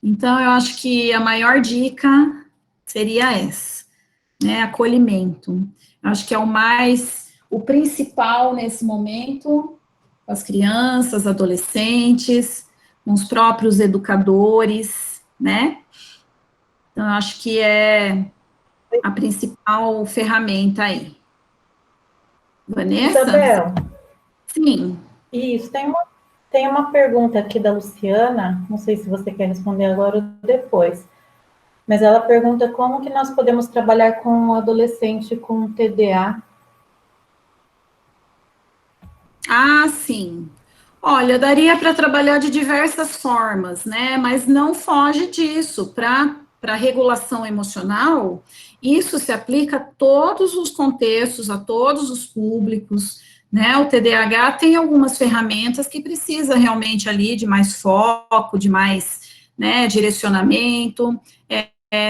Então, eu acho que a maior dica seria essa, né? Acolhimento. Eu acho que é o principal nesse momento, com as crianças, adolescentes, com os próprios educadores, né? Então, eu acho que é a principal ferramenta aí. Vanessa? Isabel, Sim. isso, tem uma pergunta aqui da Luciana, não sei se você quer responder agora ou depois, mas ela pergunta como que nós podemos trabalhar com um adolescente com TDA. Ah, sim. Olha, daria para trabalhar de diversas formas, né? Mas não foge disso. Para regulação emocional, isso se aplica a todos os contextos, a todos os públicos, né? O TDAH tem algumas ferramentas que precisa realmente ali de mais foco, de mais, né, direcionamento.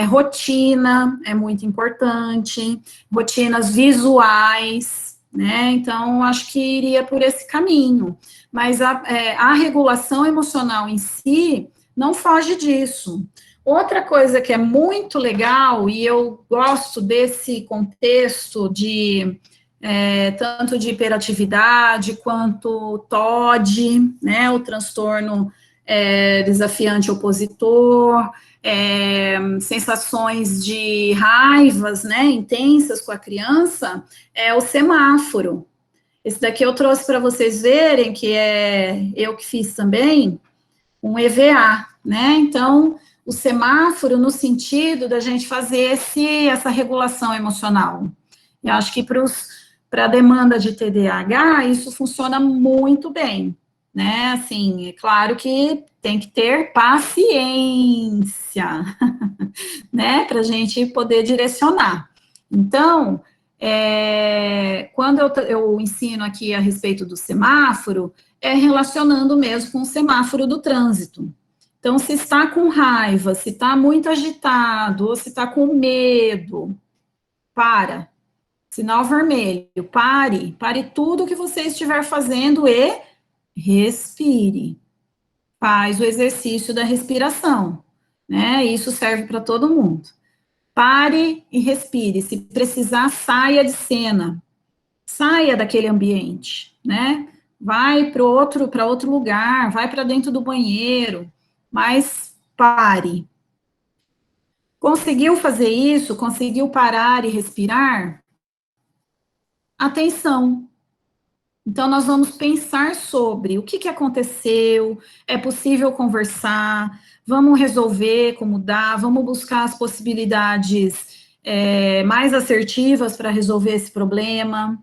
Rotina é muito importante, rotinas visuais, né? Então, acho que iria por esse caminho. Mas a regulação emocional em si não foge disso. Outra coisa que é muito legal, e eu gosto desse contexto de tanto de hiperatividade quanto TOD, né? O transtorno desafiante opositor, sensações de raivas, né, intensas com a criança, é o semáforo. Esse daqui eu trouxe para vocês verem, que é eu que fiz também, um EVA, né, então, o semáforo no sentido da gente fazer essa regulação emocional. Eu acho que para a demanda de TDAH, isso funciona muito bem, né, assim, é claro que tem que ter paciência, né, para a gente poder direcionar. Então, quando eu ensino aqui a respeito do semáforo, é relacionando mesmo com o semáforo do trânsito. Então, se está com raiva, se está muito agitado, ou se está com medo, para. Sinal vermelho, pare tudo que você estiver fazendo e respire. Faz o exercício da respiração, né? Isso serve para todo mundo. Pare e respire. Se precisar, saia de cena. Saia daquele ambiente, né? Vai para outro lugar, vai para dentro do banheiro, mas pare. Conseguiu fazer isso? Conseguiu parar e respirar? Atenção, Então, nós vamos pensar sobre o que aconteceu, é possível conversar, vamos resolver como dá, vamos buscar as possibilidades mais assertivas para resolver esse problema,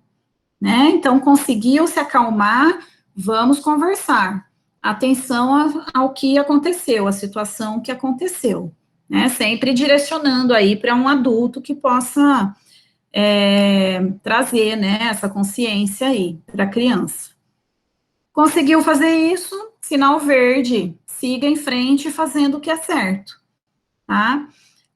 né? Então, conseguiu se acalmar, vamos conversar. Atenção ao que aconteceu, a situação que aconteceu, né? Sempre direcionando aí para um adulto que possa trazer, né, essa consciência aí para a criança. Conseguiu fazer isso, sinal verde, siga em frente fazendo o que é certo, tá?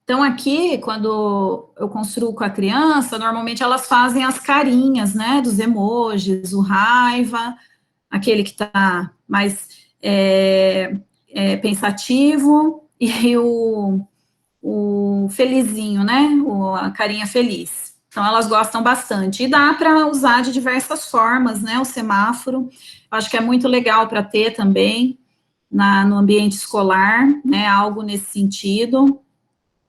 Então, aqui, quando eu construo com a criança, normalmente elas fazem as carinhas, né, dos emojis, o raiva, aquele que está mais pensativo, e o felizinho, né, a carinha feliz. Então, elas gostam bastante. E dá para usar de diversas formas, né, o semáforo. Eu acho que é muito legal para ter também no ambiente escolar, né, algo nesse sentido.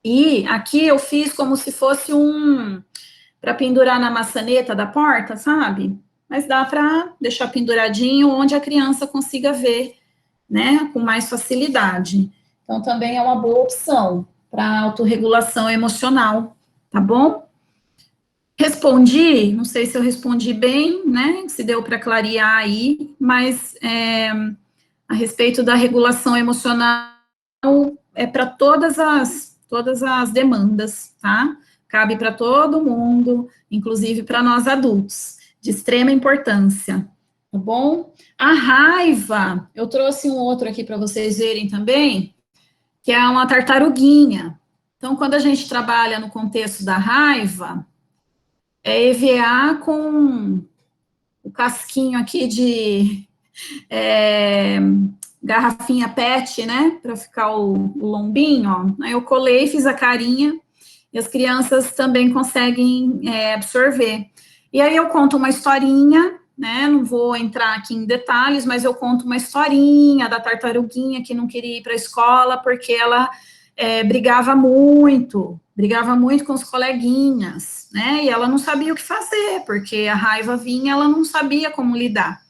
E aqui eu fiz como se fosse para pendurar na maçaneta da porta, sabe? Mas dá para deixar penduradinho onde a criança consiga ver, né, com mais facilidade. Então, também é uma boa opção para autorregulação emocional, tá bom? Respondi, não sei se eu respondi bem, né, se deu para clarear aí, mas a respeito da regulação emocional é para todas as demandas, tá? Cabe para todo mundo, inclusive para nós adultos, de extrema importância, tá bom? A raiva, eu trouxe um outro aqui para vocês verem também, que é uma tartaruguinha. Então, quando a gente trabalha no contexto da raiva, é EVA com o casquinho aqui de garrafinha PET, né, para ficar o lombinho, ó. Aí eu colei, fiz a carinha, e as crianças também conseguem absorver. E aí eu conto uma historinha, né, não vou entrar aqui em detalhes, mas eu conto uma historinha da tartaruguinha que não queria ir para a escola porque ela brigava muito com os coleguinhas, né, e ela não sabia o que fazer, porque a raiva vinha, ela não sabia como lidar.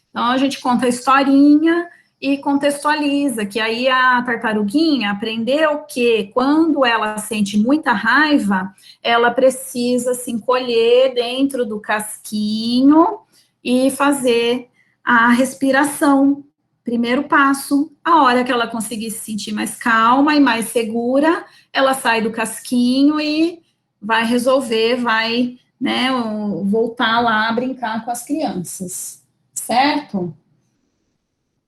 Então, a gente conta a historinha e contextualiza, que aí a tartaruguinha aprendeu que quando ela sente muita raiva, ela precisa se encolher dentro do casquinho e fazer a respiração. Primeiro passo, a hora que ela conseguir se sentir mais calma e mais segura, ela sai do casquinho e vai resolver, vai, né, voltar lá a brincar com as crianças, certo?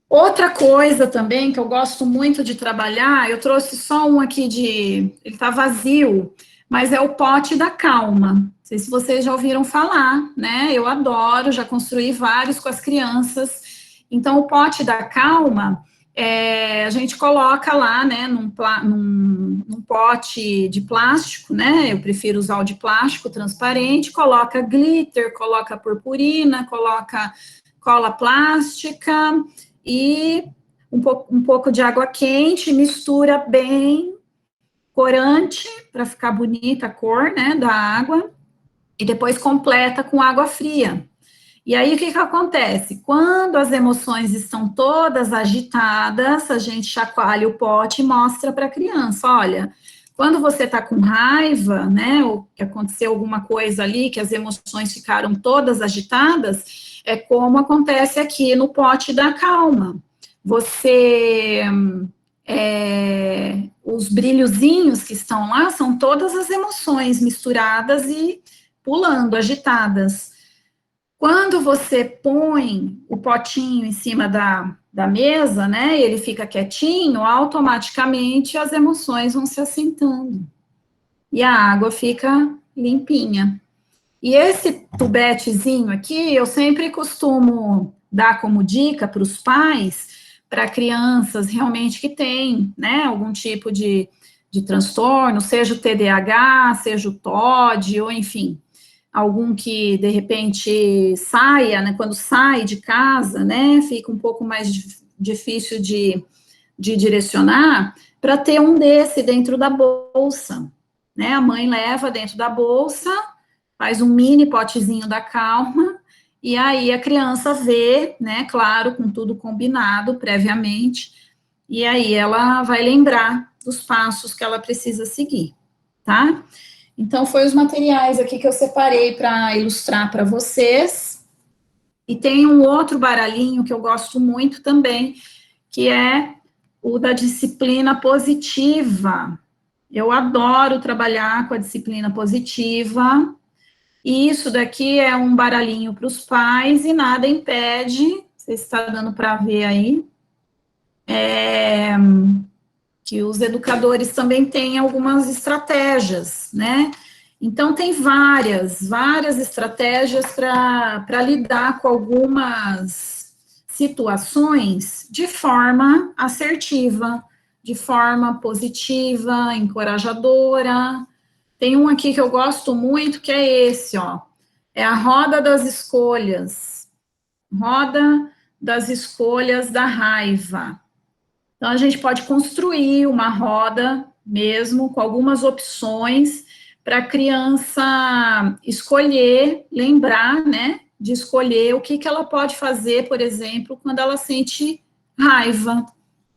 Outra coisa também que eu gosto muito de trabalhar, eu trouxe só um aqui ele tá vazio, mas é o pote da calma. Não sei se vocês já ouviram falar, né? Eu adoro, já construí vários com as crianças. Então, o pote da calma, a gente coloca lá, né, num pote de plástico, né? Eu prefiro usar o de plástico transparente, coloca glitter, coloca purpurina, coloca cola plástica e um pouco de água quente, mistura bem, corante, para ficar bonita a cor, né, da água, e depois completa com água fria. E aí, o que acontece? Quando as emoções estão todas agitadas, a gente chacoalha o pote e mostra para a criança, olha, quando você está com raiva, né, ou que aconteceu alguma coisa ali, que as emoções ficaram todas agitadas, é como acontece aqui no pote da calma. Os brilhozinhos que estão lá são todas as emoções misturadas e pulando, agitadas. Quando você põe o potinho em cima da mesa, né, e ele fica quietinho, automaticamente as emoções vão se assentando. E a água fica limpinha. E esse tubetezinho aqui, eu sempre costumo dar como dica para os pais, para crianças realmente que têm, né, algum tipo de transtorno, seja o TDAH, seja o TOD, ou enfim, algum que, de repente, saia, né, quando sai de casa, né, fica um pouco mais difícil de direcionar, para ter um desse dentro da bolsa, né, a mãe leva dentro da bolsa, faz um mini potezinho da calma e aí a criança vê, né, claro, com tudo combinado previamente, e aí ela vai lembrar dos passos que ela precisa seguir, tá? Então, foi os materiais aqui que eu separei para ilustrar para vocês. E tem um outro baralhinho que eu gosto muito também, que é o da disciplina positiva. Eu adoro trabalhar com a disciplina positiva. E isso daqui é um baralhinho para os pais e nada impede, não sei se está dando para ver aí, que os educadores também têm algumas estratégias, né? Então, tem várias estratégias para lidar com algumas situações de forma assertiva, de forma positiva, encorajadora. Tem um aqui que eu gosto muito, que é esse, ó. É a roda das escolhas. Roda das escolhas da raiva. Então, a gente pode construir uma roda mesmo, com algumas opções, para a criança escolher, lembrar, né, de escolher o que ela pode fazer, por exemplo, quando ela sente raiva,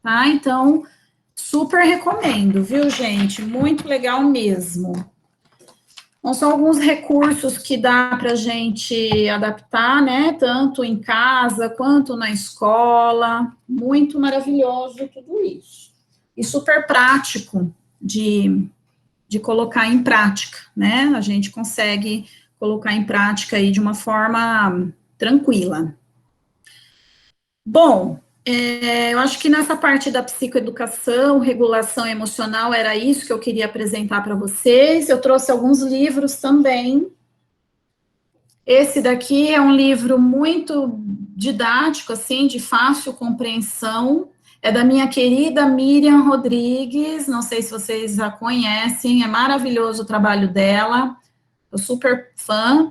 tá? Então, super recomendo, viu, gente? Muito legal mesmo. Então, são alguns recursos que dá para a gente adaptar, né, tanto em casa quanto na escola. Muito maravilhoso tudo isso. E super prático de colocar em prática, né? A gente consegue colocar em prática aí de uma forma tranquila. Bom, eu acho que nessa parte da psicoeducação, regulação emocional, era isso que eu queria apresentar para vocês. Eu trouxe alguns livros também. Esse daqui é um livro muito didático, assim, de fácil compreensão. É da minha querida Miriam Rodrigues, não sei se vocês a conhecem, é maravilhoso o trabalho dela, eu super fã.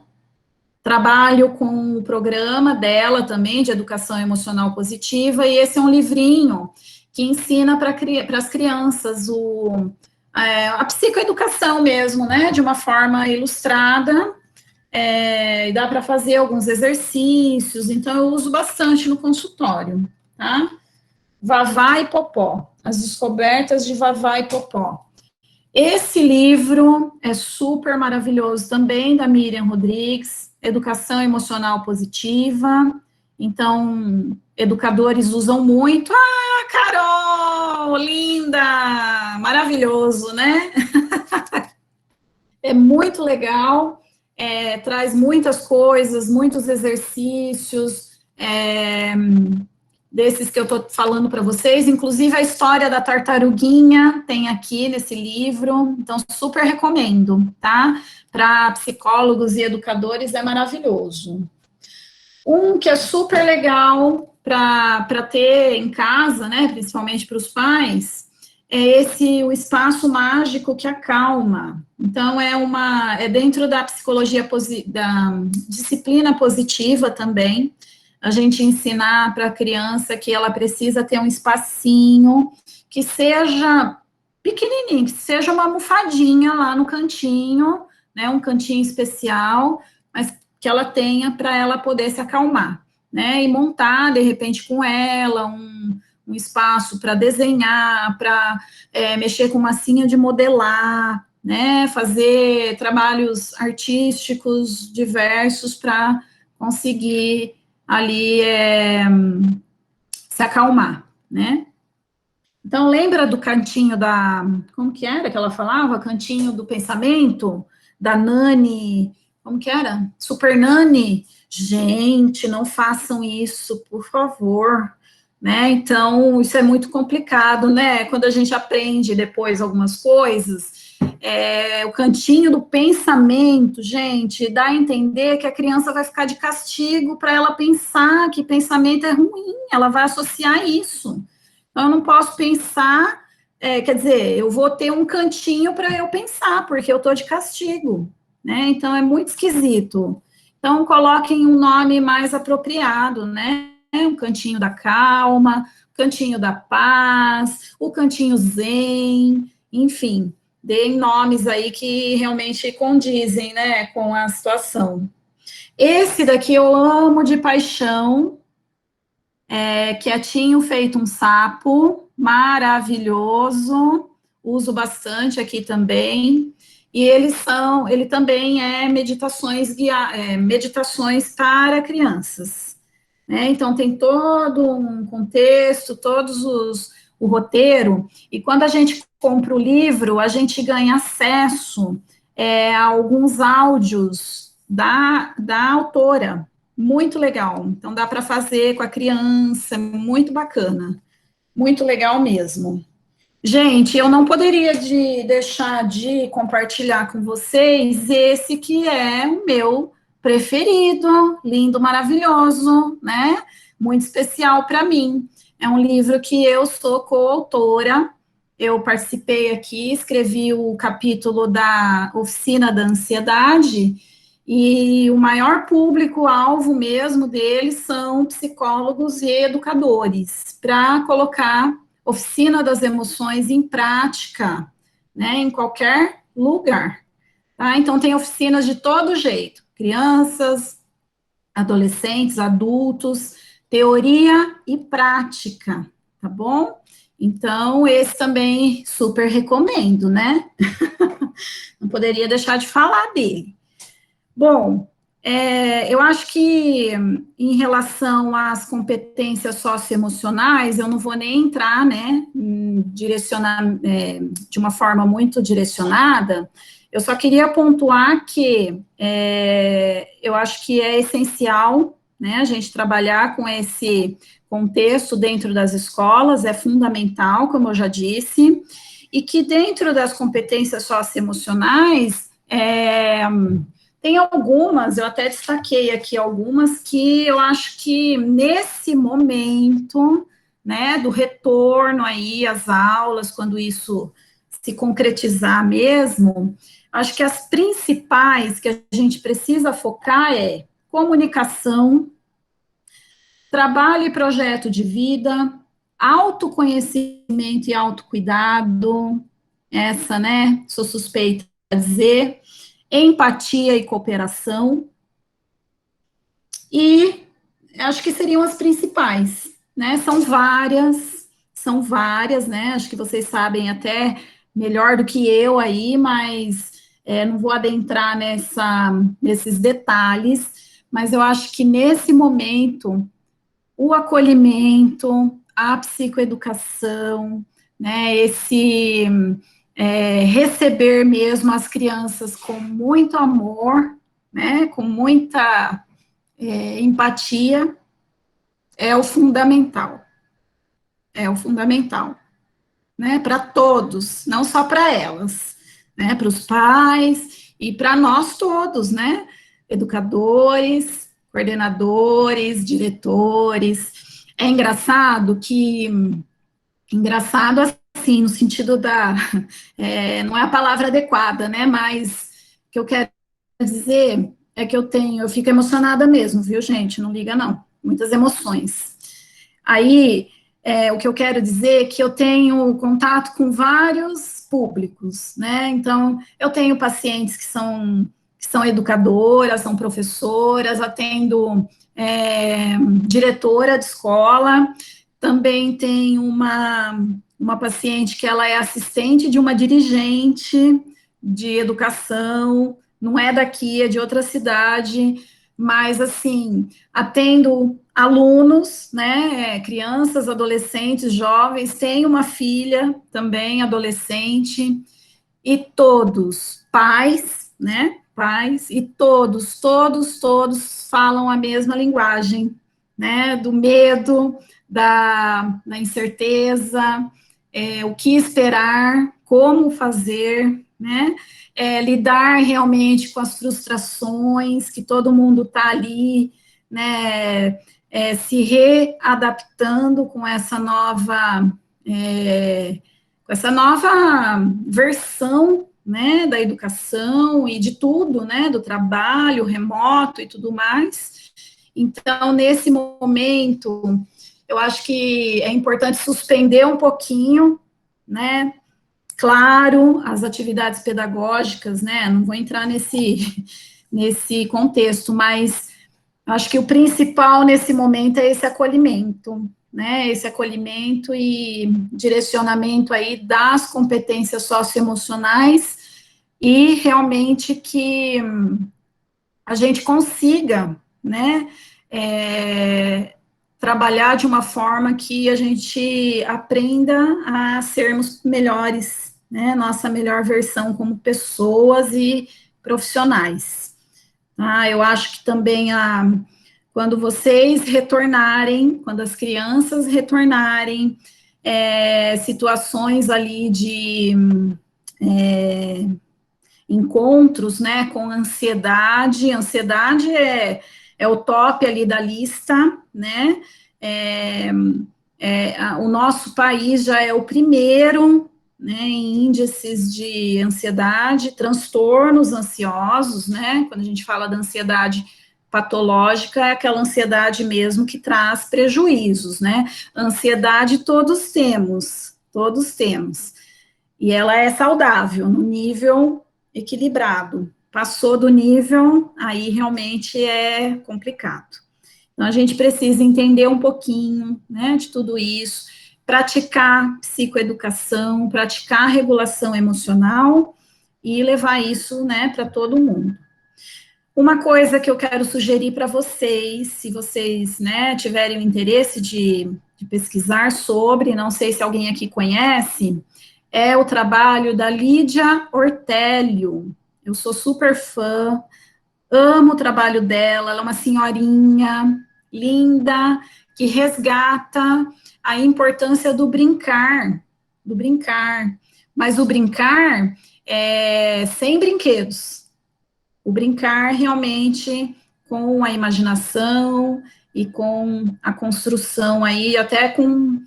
Trabalho com o programa dela também, de educação emocional positiva, e esse é um livrinho que ensina para as crianças a psicoeducação mesmo, né, de uma forma ilustrada, e dá para fazer alguns exercícios, então eu uso bastante no consultório, tá? Vavá e Popó, as descobertas de Vavá e Popó. Esse livro é super maravilhoso também, da Miriam Rodrigues, Educação Emocional Positiva. Então, educadores usam muito. Ah, Carol, linda! Maravilhoso, né? É muito legal, traz muitas coisas, muitos exercícios, desses que eu estou falando para vocês, inclusive a história da tartaruguinha tem aqui nesse livro, então super recomendo, tá? Para psicólogos e educadores é maravilhoso. Um que é super legal para ter em casa, né, principalmente para os pais, é o espaço mágico que acalma. Então, é dentro da psicologia, da disciplina positiva também, a gente ensinar para a criança que ela precisa ter um espacinho que seja pequenininho, que seja uma almofadinha lá no cantinho, né, um cantinho especial, mas que ela tenha para ela poder se acalmar, né, e montar, de repente, com ela, um espaço para desenhar, para mexer com massinha de modelar, né, fazer trabalhos artísticos diversos para conseguir ali se acalmar, né? Então, lembra do cantinho como que era que ela falava? Cantinho do pensamento, da Nani, como que era? Super Nani? Gente, não façam isso, por favor, né? Então, isso é muito complicado, né? Quando a gente aprende depois algumas coisas, o cantinho do pensamento, gente, dá a entender que a criança vai ficar de castigo para ela pensar que pensamento é ruim, ela vai associar isso. Então, eu não posso pensar, quer dizer, eu vou ter um cantinho para eu pensar, porque eu estou de castigo, né? Então, é muito esquisito. Então, coloquem um nome mais apropriado, né? Um cantinho da calma, cantinho da paz, o cantinho zen, enfim, deem nomes aí que realmente condizem, né, com a situação. Esse daqui eu amo de paixão, Quietinho Feito um Sapo, maravilhoso, uso bastante aqui também. E ele também é meditações para crianças, né? Então tem todo um contexto, o roteiro, e quando a gente compra o livro, a gente ganha acesso a alguns áudios da autora, muito legal. Então dá para fazer com a criança, muito bacana, muito legal mesmo. Gente, eu não poderia deixar de compartilhar com vocês esse que é o meu preferido, lindo, maravilhoso, né? Muito especial para mim. É um livro que eu sou coautora, eu participei aqui, escrevi o capítulo da Oficina da Ansiedade, e o maior público-alvo mesmo deles são psicólogos e educadores, para colocar Oficina das Emoções em prática, né, em qualquer lugar, tá? Então, tem oficinas de todo jeito, crianças, adolescentes, adultos, teoria e prática, tá bom? Então, esse também super recomendo, né? Não poderia deixar de falar dele. Bom, eu acho que em relação às competências socioemocionais, eu não vou nem entrar, né, de uma forma muito direcionada. Eu só queria pontuar que eu acho que é essencial, né, a gente trabalhar com esse contexto dentro das escolas, é fundamental, como eu já disse, e que dentro das competências socioemocionais, tem algumas, eu até destaquei aqui algumas, que eu acho que nesse momento, né, do retorno aí às aulas, quando isso se concretizar mesmo, acho que as principais que a gente precisa focar é comunicação, trabalho e projeto de vida, autoconhecimento e autocuidado, essa, né, sou suspeita a dizer, empatia e cooperação, e acho que seriam as principais, né? São várias, né? Acho que vocês sabem até melhor do que eu aí, mas não vou adentrar nesses detalhes, mas eu acho que nesse momento, o acolhimento, a psicoeducação, né? Receber mesmo as crianças com muito amor, né, com muita empatia, é o fundamental, né, para todos, não só para elas, né, para os pais e para nós todos, né, educadores, coordenadores, diretores. É engraçado assim, no sentido não é a palavra adequada, né, mas o que eu quero dizer é que eu fico emocionada mesmo, viu, gente, não liga não, muitas emoções. Aí, o que eu quero dizer é que eu tenho contato com vários públicos, né, então, eu tenho pacientes que são educadoras, são professoras, atendo diretora de escola, também tem uma paciente que ela é assistente de uma dirigente de educação, não é daqui, é de outra cidade, mas, assim, atendo alunos, né, crianças, adolescentes, jovens, tenho uma filha também, adolescente, e todos, pais, né, pais, e todos falam a mesma linguagem, né, do medo, da incerteza, o que esperar, como fazer, né, lidar realmente com as frustrações, que todo mundo está ali, né, se readaptando com essa nova versão, né, da educação e de tudo, né, do trabalho remoto e tudo mais. Então, nesse momento, eu acho que é importante suspender um pouquinho, né, claro, as atividades pedagógicas, né, não vou entrar nesse contexto, mas acho que o principal nesse momento é esse acolhimento, né? Esse acolhimento e direcionamento aí das competências socioemocionais e realmente que a gente consiga, né, trabalhar de uma forma que a gente aprenda a sermos melhores, né, nossa melhor versão como pessoas e profissionais. Eu acho que também quando vocês retornarem, quando as crianças retornarem, situações ali de encontros, né, com ansiedade é o top ali da lista, né, o nosso país já é o primeiro, né, em índices de ansiedade, transtornos ansiosos, né, quando a gente fala da ansiedade patológica, é aquela ansiedade mesmo que traz prejuízos, né, ansiedade todos temos, e ela é saudável, no nível equilibrado, passou do nível, aí realmente é complicado. Então, a gente precisa entender um pouquinho, né, de tudo isso, praticar psicoeducação, praticar regulação emocional e levar isso, né, para todo mundo. Uma coisa que eu quero sugerir para vocês, se vocês, né, tiverem o interesse de pesquisar sobre, não sei se alguém aqui conhece, é o trabalho da Lídia Ortélio. Eu sou super fã, amo o trabalho dela, ela é uma senhorinha linda, que resgata a importância do brincar, mas o brincar sem brinquedos, o brincar realmente com a imaginação e com a construção aí, até com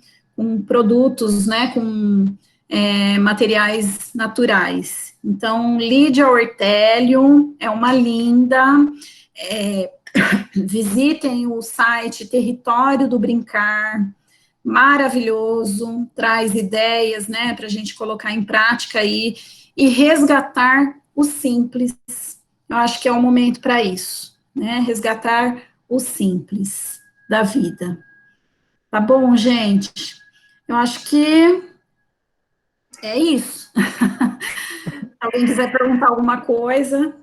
produtos, né, com materiais naturais. Então, Lídia Ortélio é uma linda, visitem o site Território do Brincar, maravilhoso, traz ideias, né, para a gente colocar em prática aí, e resgatar o simples. Eu acho que é o momento para isso, né, resgatar o simples da vida. Tá bom, gente? Eu acho que é isso. Se alguém quiser perguntar alguma coisa.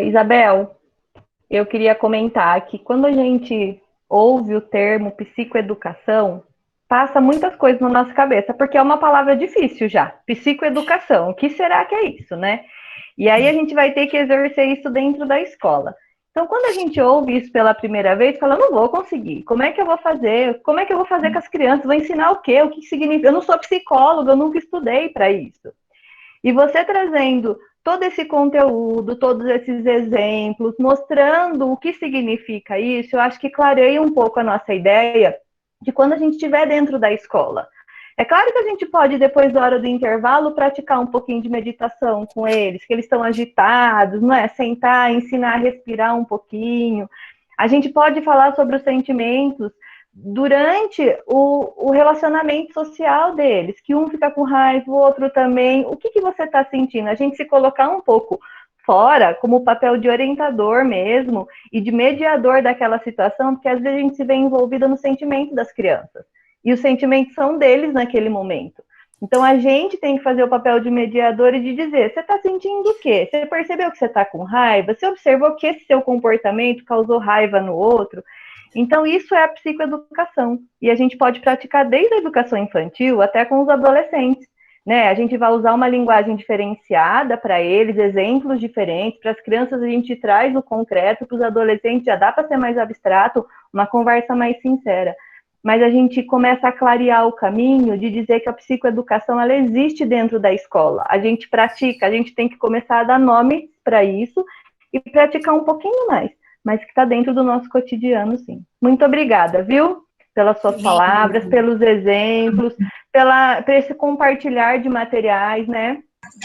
Isabel, eu queria comentar que quando a gente ouve o termo psicoeducação, passa muitas coisas na nossa cabeça, porque é uma palavra difícil já. Psicoeducação, o que será que é isso, né? E aí a gente vai ter que exercer isso dentro da escola. Então, quando a gente ouve isso pela primeira vez, fala, não vou conseguir. Como é que eu vou fazer? Como é que eu vou fazer com as crianças? Vou ensinar o quê? O que significa? Eu não sou psicóloga, eu nunca estudei para isso. E você trazendo todo esse conteúdo, todos esses exemplos, mostrando o que significa isso, eu acho que clareia um pouco a nossa ideia de quando a gente estiver dentro da escola. É claro que a gente pode, depois da hora do intervalo, praticar um pouquinho de meditação com eles, que eles estão agitados, não é? Sentar, ensinar a respirar um pouquinho. A gente pode falar sobre os sentimentos durante o relacionamento social deles, que um fica com raiva, o outro também. O que você está sentindo? A gente se colocar um pouco fora, como papel de orientador mesmo, e de mediador daquela situação, porque às vezes a gente se vê envolvida no sentimento das crianças. E os sentimentos são deles naquele momento. Então, a gente tem que fazer o papel de mediador e de dizer, você está sentindo o quê? Você percebeu que você está com raiva? Você observou que esse seu comportamento causou raiva no outro? Então, isso é a psicoeducação. E a gente pode praticar desde a educação infantil até com os adolescentes, né? A gente vai usar uma linguagem diferenciada para eles, exemplos diferentes. Para as crianças, a gente traz o concreto, para os adolescentes já dá para ser mais abstrato, uma conversa mais sincera. Mas a gente começa a clarear o caminho de dizer que a psicoeducação ela existe dentro da escola. A gente pratica, a gente tem que começar a dar nome para isso e praticar um pouquinho mais, mas que está dentro do nosso cotidiano, sim. Muito obrigada, viu? Pelas suas palavras, pelos exemplos, por esse compartilhar de materiais, né?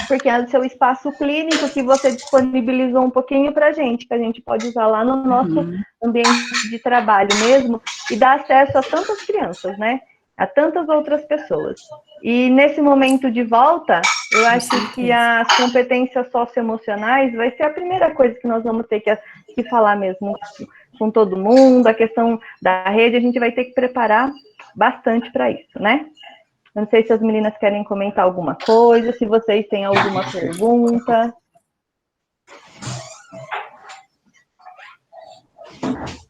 Porque é o seu espaço clínico que você disponibilizou um pouquinho para a gente, que a gente pode usar lá no nosso ambiente de trabalho mesmo, e dar acesso a tantas crianças, né? A tantas outras pessoas. E nesse momento de volta, Eu acho que as competências socioemocionais vai ser a primeira coisa que nós vamos ter que falar mesmo com todo mundo. A questão da rede, a gente vai ter que preparar bastante para isso, né? Não sei se as meninas querem comentar alguma coisa, se vocês têm alguma pergunta.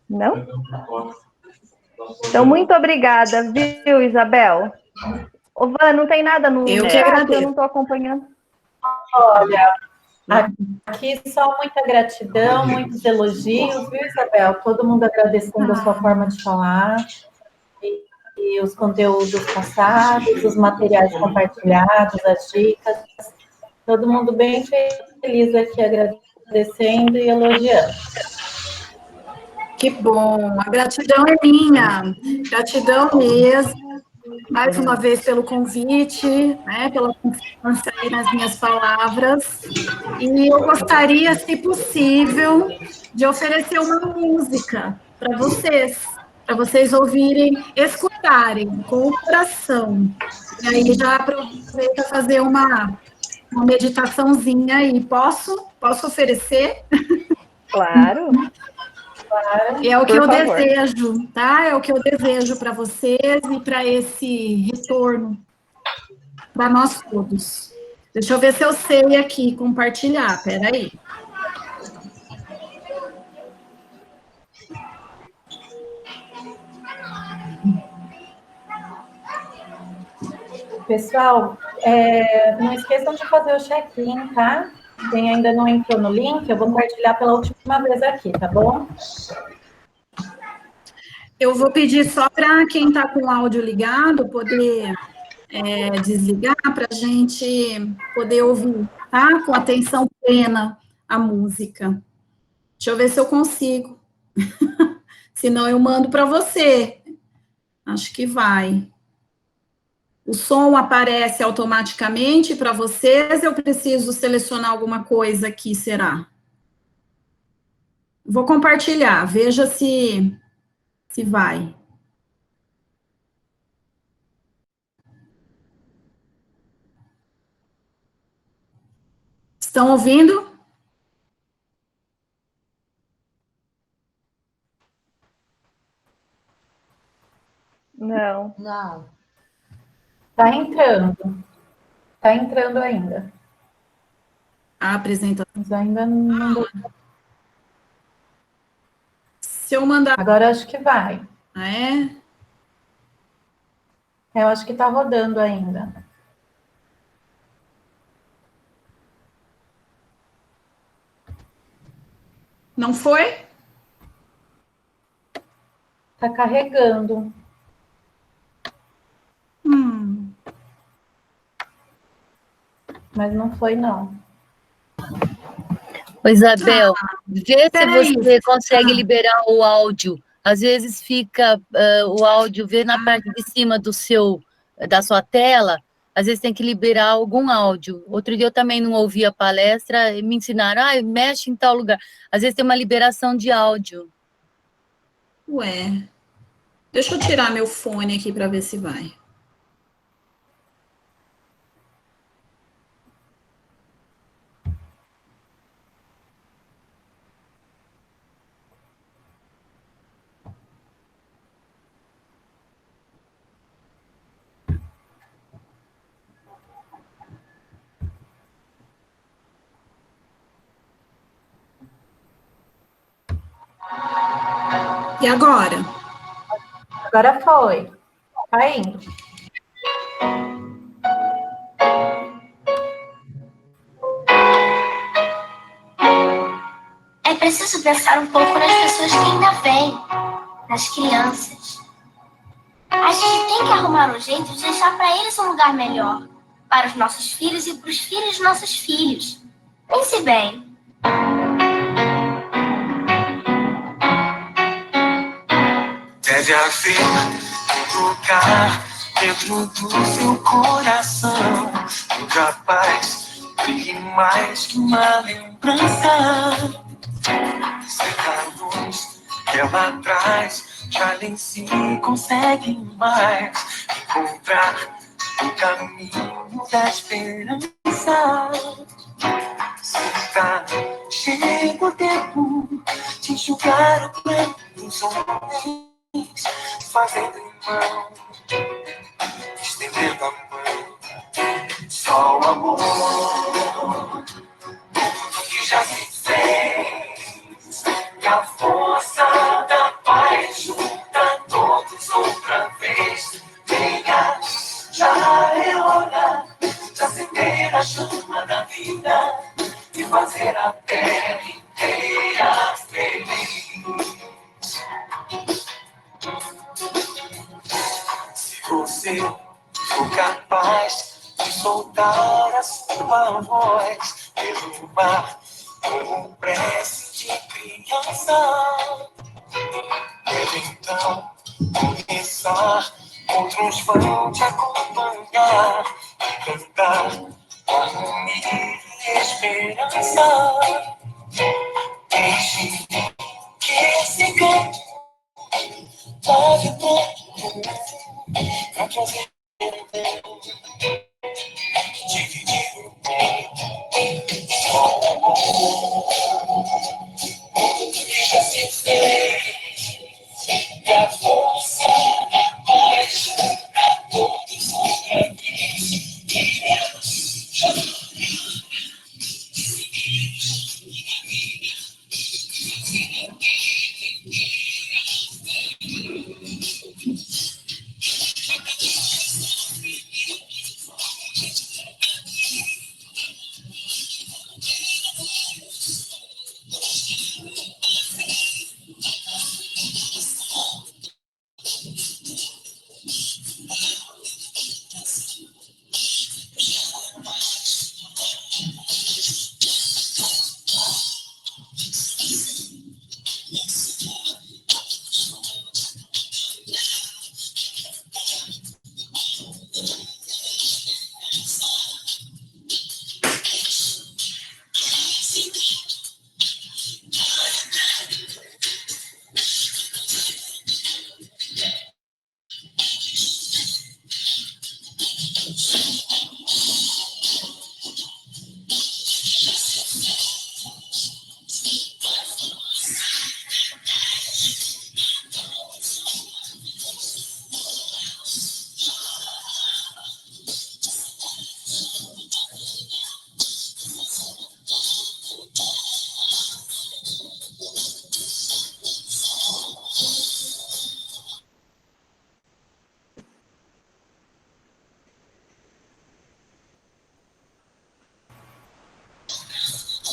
Não? Então, muito obrigada, viu, Isabel? Ô, Van, não tem nada no Eu que chat, agradeço. eu não estou acompanhando. Olha, aqui só muita gratidão, muitos elogios, viu, Isabel? Todo mundo agradecendo a sua forma de falar, e os conteúdos passados, os materiais compartilhados, as dicas. Todo mundo bem feliz aqui, agradecendo e elogiando. Que bom, a gratidão é minha, gratidão mesmo, mais uma vez pelo convite, né, pela confiança aí nas minhas palavras, e eu gostaria, se possível, de oferecer uma música para vocês ouvirem, escutarem com o coração, e aí já aproveita fazer uma meditaçãozinha aí, posso oferecer? Claro. É o que Por eu favor. desejo, tá? É o que eu desejo para vocês e para esse retorno para nós todos. Deixa eu ver se eu sei aqui compartilhar, peraí. Pessoal, não esqueçam de fazer o check-in, tá? Quem ainda não entrou no link, eu vou compartilhar pela última vez aqui, tá bom? Eu vou pedir só para quem está com o áudio ligado poder desligar para a gente poder ouvir, tá? Com atenção plena a música. Deixa eu ver se eu consigo. Senão eu mando para você. Acho que vai. O som aparece automaticamente para vocês, eu preciso selecionar alguma coisa aqui, será? Vou compartilhar, veja se vai. Estão ouvindo? Não. Não. Tá entrando. Tá entrando ainda. A apresentação. Mas ainda não. Se eu mandar. Agora acho que vai. Ah, é? Eu acho que tá rodando ainda. Não foi? Tá carregando. Mas não foi, não. Ô, Isabel, vê se Peraí. você consegue liberar o áudio. Às vezes fica o áudio, vê na parte de cima da sua tela, às vezes tem que liberar algum áudio. Outro dia eu também não ouvi a palestra e me ensinaram, mexe em tal lugar. Às vezes tem uma liberação de áudio. Ué. Deixa eu tirar meu fone aqui para ver se vai. E agora? Agora foi. Tá indo. É preciso pensar um pouco nas pessoas que ainda vêm, nas crianças. A gente tem que arrumar um jeito de deixar para eles um lugar melhor, para os nossos filhos e para os filhos de nossos filhos. Pense bem. Deve haver um lugar dentro do seu coração, onde a paz brilhe mais que uma lembrança. Certa luz que ela traz, já nem se consegue mais encontrar o caminho da esperança. esperança. Chega o tempo de enxugar o pranto dos homens, fazendo irmão, estendendo a mão. Só o amor que já se fez, e a força da paz junta todos outra vez. Venha, já é hora de acender a chama da vida e fazer a terra inteira feliz. Se você for capaz de soltar a sua voz pelo mar, como prece de criança, deve então começar. Outros vão te acompanhar e cantar harmonia e esperança. Deixe que esse canto leve pra trazer dividir o mundo. Só o amor que já se fez, e a força da paz pra todos outra vez.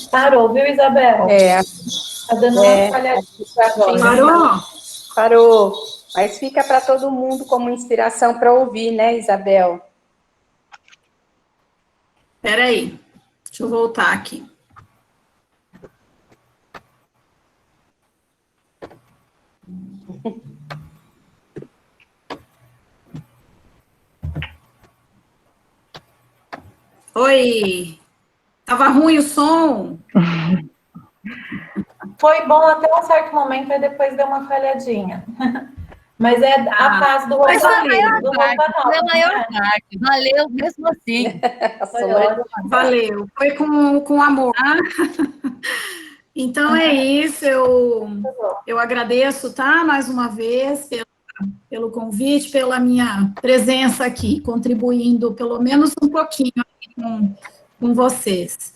Parou, viu, Isabel? Tá dando uma falhadinha. Parou. Mas fica para todo mundo como inspiração para ouvir, né, Isabel? Espera aí, deixa eu voltar aqui. Oi, tava ruim o som? Foi bom até um certo momento, aí depois deu uma falhadinha. Mas é a paz do Mas foi a Rosalino. maior parte. Valeu mesmo assim. Valeu, foi com amor. Então é isso, eu agradeço, tá? Mais uma vez pelo convite, pela minha presença aqui, contribuindo pelo menos um pouquinho com vocês.